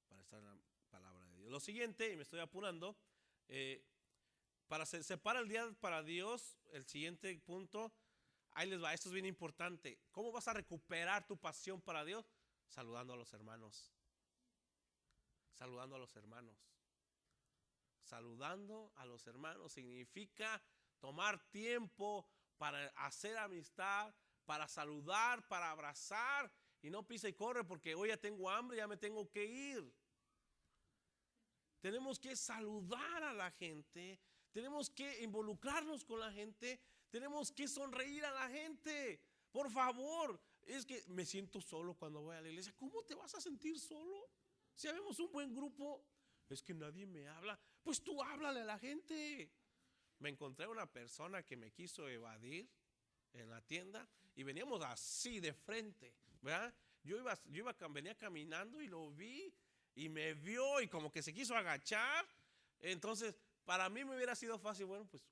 A: para estar en la palabra de Dios. Lo siguiente, y me estoy apurando, para separar el día para Dios, el siguiente punto, ahí les va, esto es bien importante. ¿Cómo vas a recuperar tu pasión para Dios? Saludando a los hermanos. Saludando a los hermanos. Saludando a los hermanos significa tomar tiempo para hacer amistad, para saludar, para abrazar, y no pisa y corre porque hoy ya tengo hambre, ya me tengo que ir. Tenemos que saludar a la gente, tenemos que involucrarnos con la gente, tenemos que sonreír a la gente. Por favor, es que me siento solo cuando voy a la iglesia. ¿Cómo te vas a sentir solo? Si habemos un buen grupo, es que nadie me habla. Pues tú háblale a la gente. Me encontré una persona que me quiso evadir en la tienda y veníamos así de frente, ¿verdad? Venía caminando y lo vi y me vio y como que se quiso agachar. Entonces, para mí me hubiera sido fácil, bueno, pues,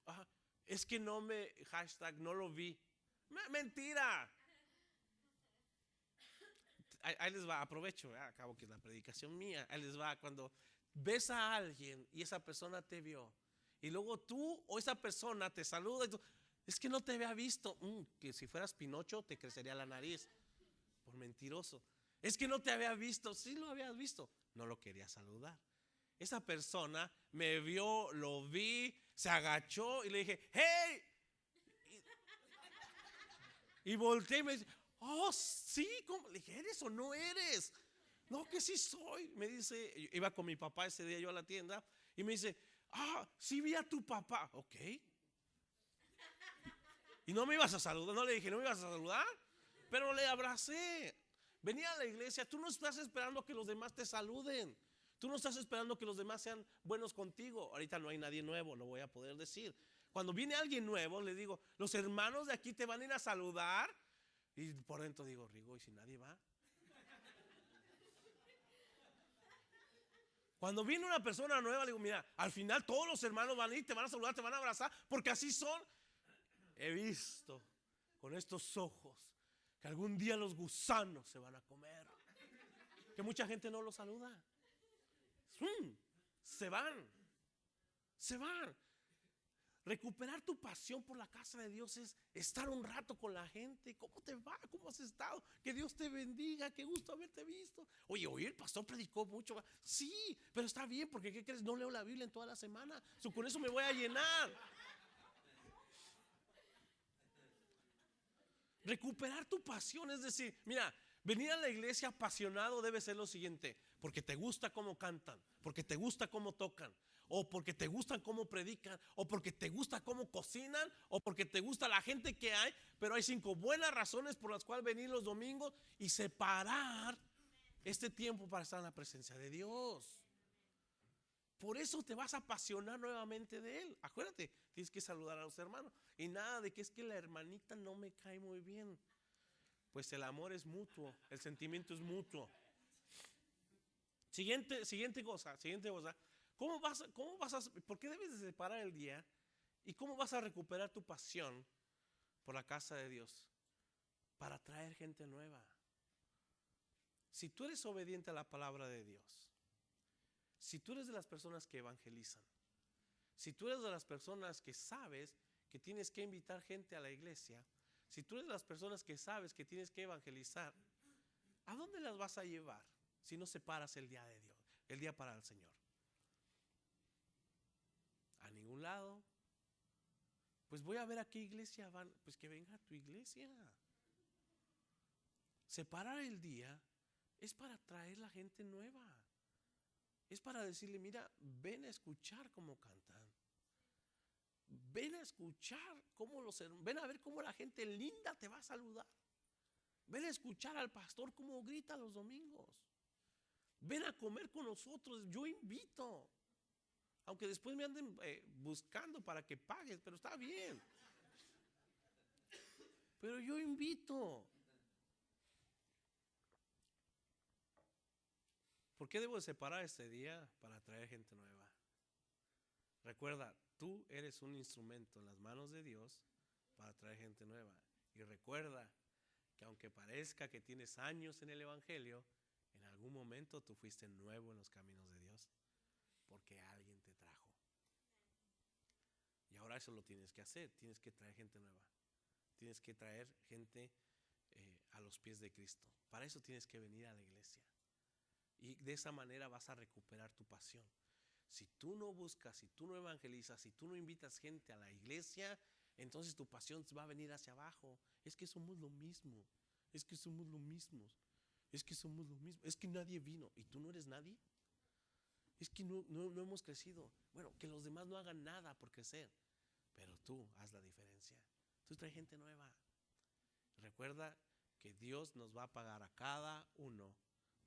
A: es que no lo vi. Mentira. Ahí les va, aprovecho, acabo que es la predicación mía. Ahí les va, cuando ves a alguien y esa persona te vio y luego tú o esa persona te saluda y tú, es que no te había visto. Que si fueras Pinocho te crecería la nariz. Por mentiroso. Es que no te había visto. Sí lo habías visto. No lo quería saludar. Esa persona me vio, lo vi, se agachó y le dije, ¡hey! Y volteé y me dice, oh, sí, ¿cómo? Le dije, ¿eres o no eres? No, que sí soy. Me dice, iba con mi papá ese día yo a la tienda y me dice, sí vi a tu papá. Ok. Y no me ibas a saludar, no le dije, no me ibas a saludar, pero le abracé. Venía a la iglesia, tú no estás esperando que los demás te saluden. Tú no estás esperando que los demás sean buenos contigo. Ahorita no hay nadie nuevo, no voy a poder decir. Cuando viene alguien nuevo, le digo, los hermanos de aquí te van a ir a saludar. Y por dentro digo, Rigo, ¿y si nadie va? Cuando viene una persona nueva, le digo, mira, al final todos los hermanos van a ir, te van a saludar, te van a abrazar, porque así son. He visto con estos ojos que algún día los gusanos se van a comer. Que mucha gente no los saluda. Se van. Recuperar tu pasión por la casa de Dios es estar un rato con la gente. ¿Cómo te va? ¿Cómo has estado? Que Dios te bendiga. Qué gusto haberte visto. Oye, el pastor predicó mucho. Sí, pero está bien, porque ¿qué crees? No leo la Biblia en toda la semana. Con eso me voy a llenar. Recuperar tu pasión, es decir, mira, venir a la iglesia apasionado debe ser lo siguiente: porque te gusta cómo cantan, porque te gusta cómo tocan, o porque te gusta cómo predican, o porque te gusta cómo cocinan, o porque te gusta la gente que hay. Pero hay 5 buenas razones por las cuales venir los domingos y separar este tiempo para estar en la presencia de Dios. Por eso te vas a apasionar nuevamente de Él. Acuérdate, tienes que saludar a los hermanos. Y nada de que es que la hermanita no me cae muy bien. Pues el amor es mutuo, el sentimiento es mutuo. Siguiente cosa. ¿Por qué debes de separar el día? ¿Y cómo vas a recuperar tu pasión por la casa de Dios? Para traer gente nueva. Si tú eres obediente a la palabra de Dios, si tú eres de las personas que evangelizan, si tú eres de las personas que sabes que tienes que invitar gente a la iglesia, si tú eres de las personas que sabes que tienes que evangelizar, ¿a dónde las vas a llevar si no separas el día de Dios, el día para el Señor? A ningún lado. Pues voy a ver a qué iglesia van. Pues que venga a tu iglesia. Separar el día es para traer la gente nueva. Es para decirle: mira, ven a escuchar cómo cantan. Ven a escuchar ven a ver cómo la gente linda te va a saludar. Ven a escuchar al pastor cómo grita los domingos. Ven a comer con nosotros. Yo invito. Aunque después me anden buscando para que pagues, pero está bien. Pero yo invito. ¿Por qué debo de separar este día? Para traer gente nueva. Recuerda, tú eres un instrumento en las manos de Dios para traer gente nueva. Y recuerda que aunque parezca que tienes años en el evangelio, en algún momento tú fuiste nuevo en los caminos de Dios, porque alguien te trajo. Y ahora eso lo tienes que hacer. Tienes que traer gente nueva. Tienes que traer gente a los pies de Cristo. Para eso tienes que venir a la iglesia. Y de esa manera vas a recuperar tu pasión. Si tú no buscas, si tú no evangelizas, si tú no invitas gente a la iglesia, entonces tu pasión va a venir hacia abajo. Es que somos lo mismo. Es que somos lo mismo. Es que somos lo mismo. Es que nadie vino. ¿Y tú no eres nadie? Es que no hemos crecido. Bueno, que los demás no hagan nada por crecer, pero tú haz la diferencia. Tú traes gente nueva. Recuerda que Dios nos va a pagar a cada uno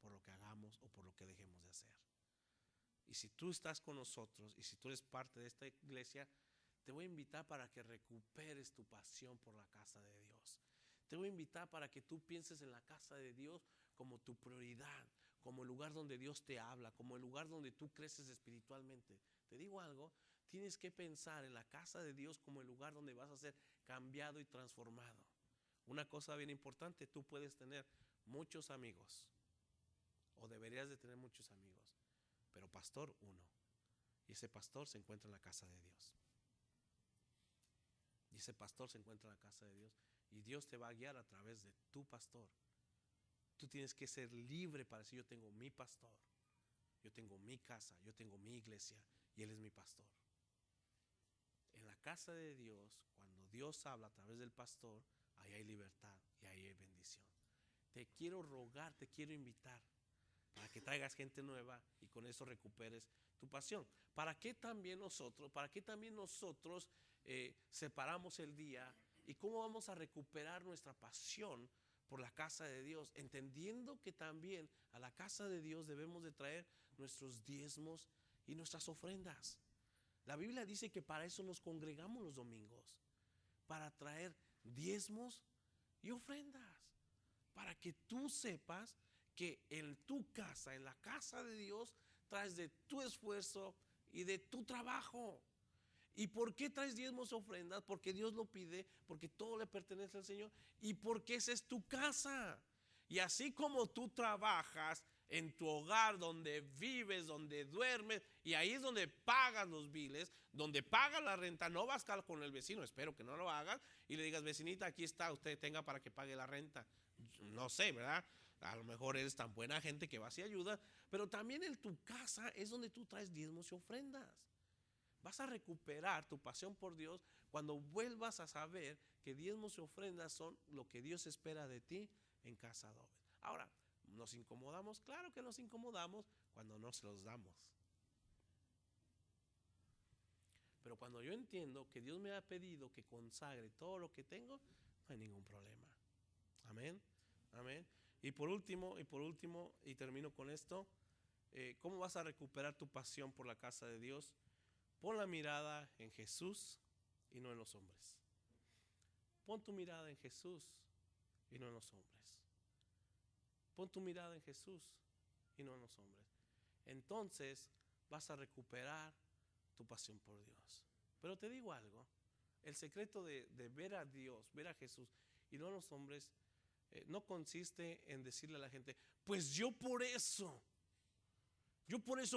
A: por lo que hagamos o por lo que dejemos de hacer. Y si tú estás con nosotros y si tú eres parte de esta iglesia, te voy a invitar para que recuperes tu pasión por la casa de Dios. Te voy a invitar para que tú pienses en la casa de Dios como tu prioridad, como el lugar donde Dios te habla, como el lugar donde tú creces espiritualmente. Te digo algo, tienes que pensar en la casa de Dios como el lugar donde vas a ser cambiado y transformado. Una cosa bien importante: tú puedes tener muchos amigos, o deberías de tener muchos amigos, pero pastor, uno. Y ese pastor se encuentra en la casa de Dios. Y ese pastor se encuentra en la casa de Dios. Y Dios te va a guiar a través de tu pastor. Tú tienes que ser libre para decir: yo tengo mi pastor, yo tengo mi casa, yo tengo mi iglesia, y Él es mi pastor. En la casa de Dios, cuando Dios habla a través del pastor, ahí hay libertad y ahí hay bendición. Te quiero rogar, te quiero invitar para que traigas gente nueva y con eso recuperes tu pasión. ¿Para qué también nosotros separamos el día? ¿Y cómo vamos a recuperar nuestra pasión por la casa de Dios? Entendiendo que también a la casa de Dios debemos de traer nuestros diezmos y nuestras ofrendas. La Biblia dice que para eso nos congregamos los domingos, para traer diezmos y ofrendas, para que tú sepas que en tu casa, en la casa de Dios, traes de tu esfuerzo y de tu trabajo. ¿Y por qué traes diezmos y ofrendas? Porque Dios lo pide, porque todo le pertenece al Señor y porque esa es tu casa. Y así como tú trabajas en tu hogar, donde vives, donde duermes, y ahí es donde pagas los biles, donde pagas la renta, no vas con el vecino, espero que no lo hagas, y le digas: vecinita, aquí está, usted tenga para que pague la renta. No sé, ¿verdad? A lo mejor eres tan buena gente que vas y ayudas, pero también en tu casa es donde tú traes diezmos y ofrendas. Vas a recuperar tu pasión por Dios cuando vuelvas a saber que diezmos y ofrendas son lo que Dios espera de ti en casa de Obed. Ahora, ¿nos incomodamos? Claro que nos incomodamos cuando no se los damos. Pero cuando yo entiendo que Dios me ha pedido que consagre todo lo que tengo, no hay ningún problema. Amén, amén. Y por último, y termino con esto, ¿cómo vas a recuperar tu pasión por la casa de Dios? Pon la mirada en Jesús y no en los hombres. Pon tu mirada en Jesús y no en los hombres. Pon tu mirada en Jesús y no en los hombres. Entonces vas a recuperar tu pasión por Dios. Pero te digo algo, el secreto de ver a Dios, ver a Jesús y no a los hombres, no consiste en decirle a la gente, pues yo por eso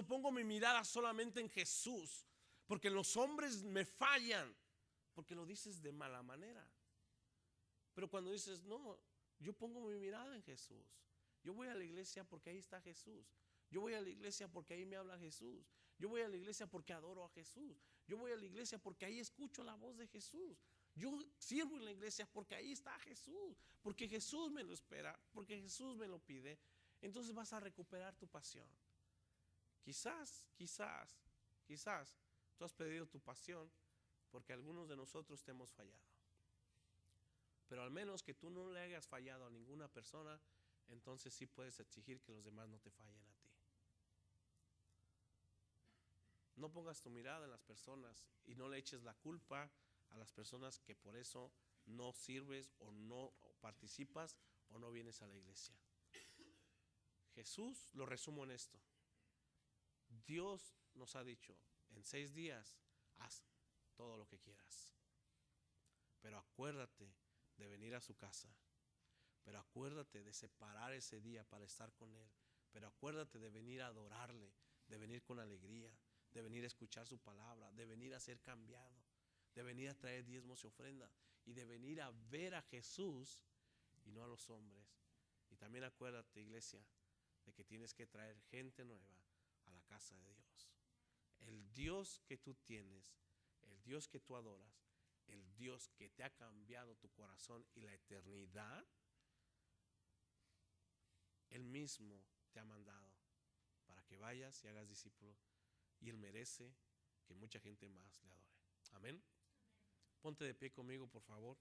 A: pongo mi mirada solamente en Jesús, porque los hombres me fallan, porque lo dices de mala manera. Pero cuando dices, no, yo pongo mi mirada en Jesús, yo voy a la iglesia porque ahí está Jesús, yo voy a la iglesia porque ahí me habla Jesús, yo voy a la iglesia porque adoro a Jesús, yo voy a la iglesia porque ahí escucho la voz de Jesús, yo sirvo en la iglesia porque ahí está Jesús, porque Jesús me lo espera, porque Jesús me lo pide. Entonces vas a recuperar tu pasión. Quizás tú has perdido tu pasión porque algunos de nosotros te hemos fallado. Pero al menos que tú no le hayas fallado a ninguna persona, entonces sí puedes exigir que los demás no te fallen a ti. No pongas tu mirada en las personas y no le eches la culpa a las personas que por eso no sirves o no participas o no vienes a la iglesia. Jesús, lo resumo en esto. Dios nos ha dicho, en 6 días haz todo lo que quieras. Pero acuérdate de venir a su casa. Pero acuérdate de separar ese día para estar con Él. Pero acuérdate de venir a adorarle, de venir con alegría, de venir a escuchar su palabra, de venir a ser cambiado, de venir a traer diezmos y ofrendas y de venir a ver a Jesús y no a los hombres. Y también acuérdate, iglesia, de que tienes que traer gente nueva a la casa de Dios. El Dios que tú tienes, el Dios que tú adoras, el Dios que te ha cambiado tu corazón y la eternidad, Él mismo te ha mandado para que vayas y hagas discípulos, y Él merece que mucha gente más le adore. Amén. Ponte de pie conmigo, por favor.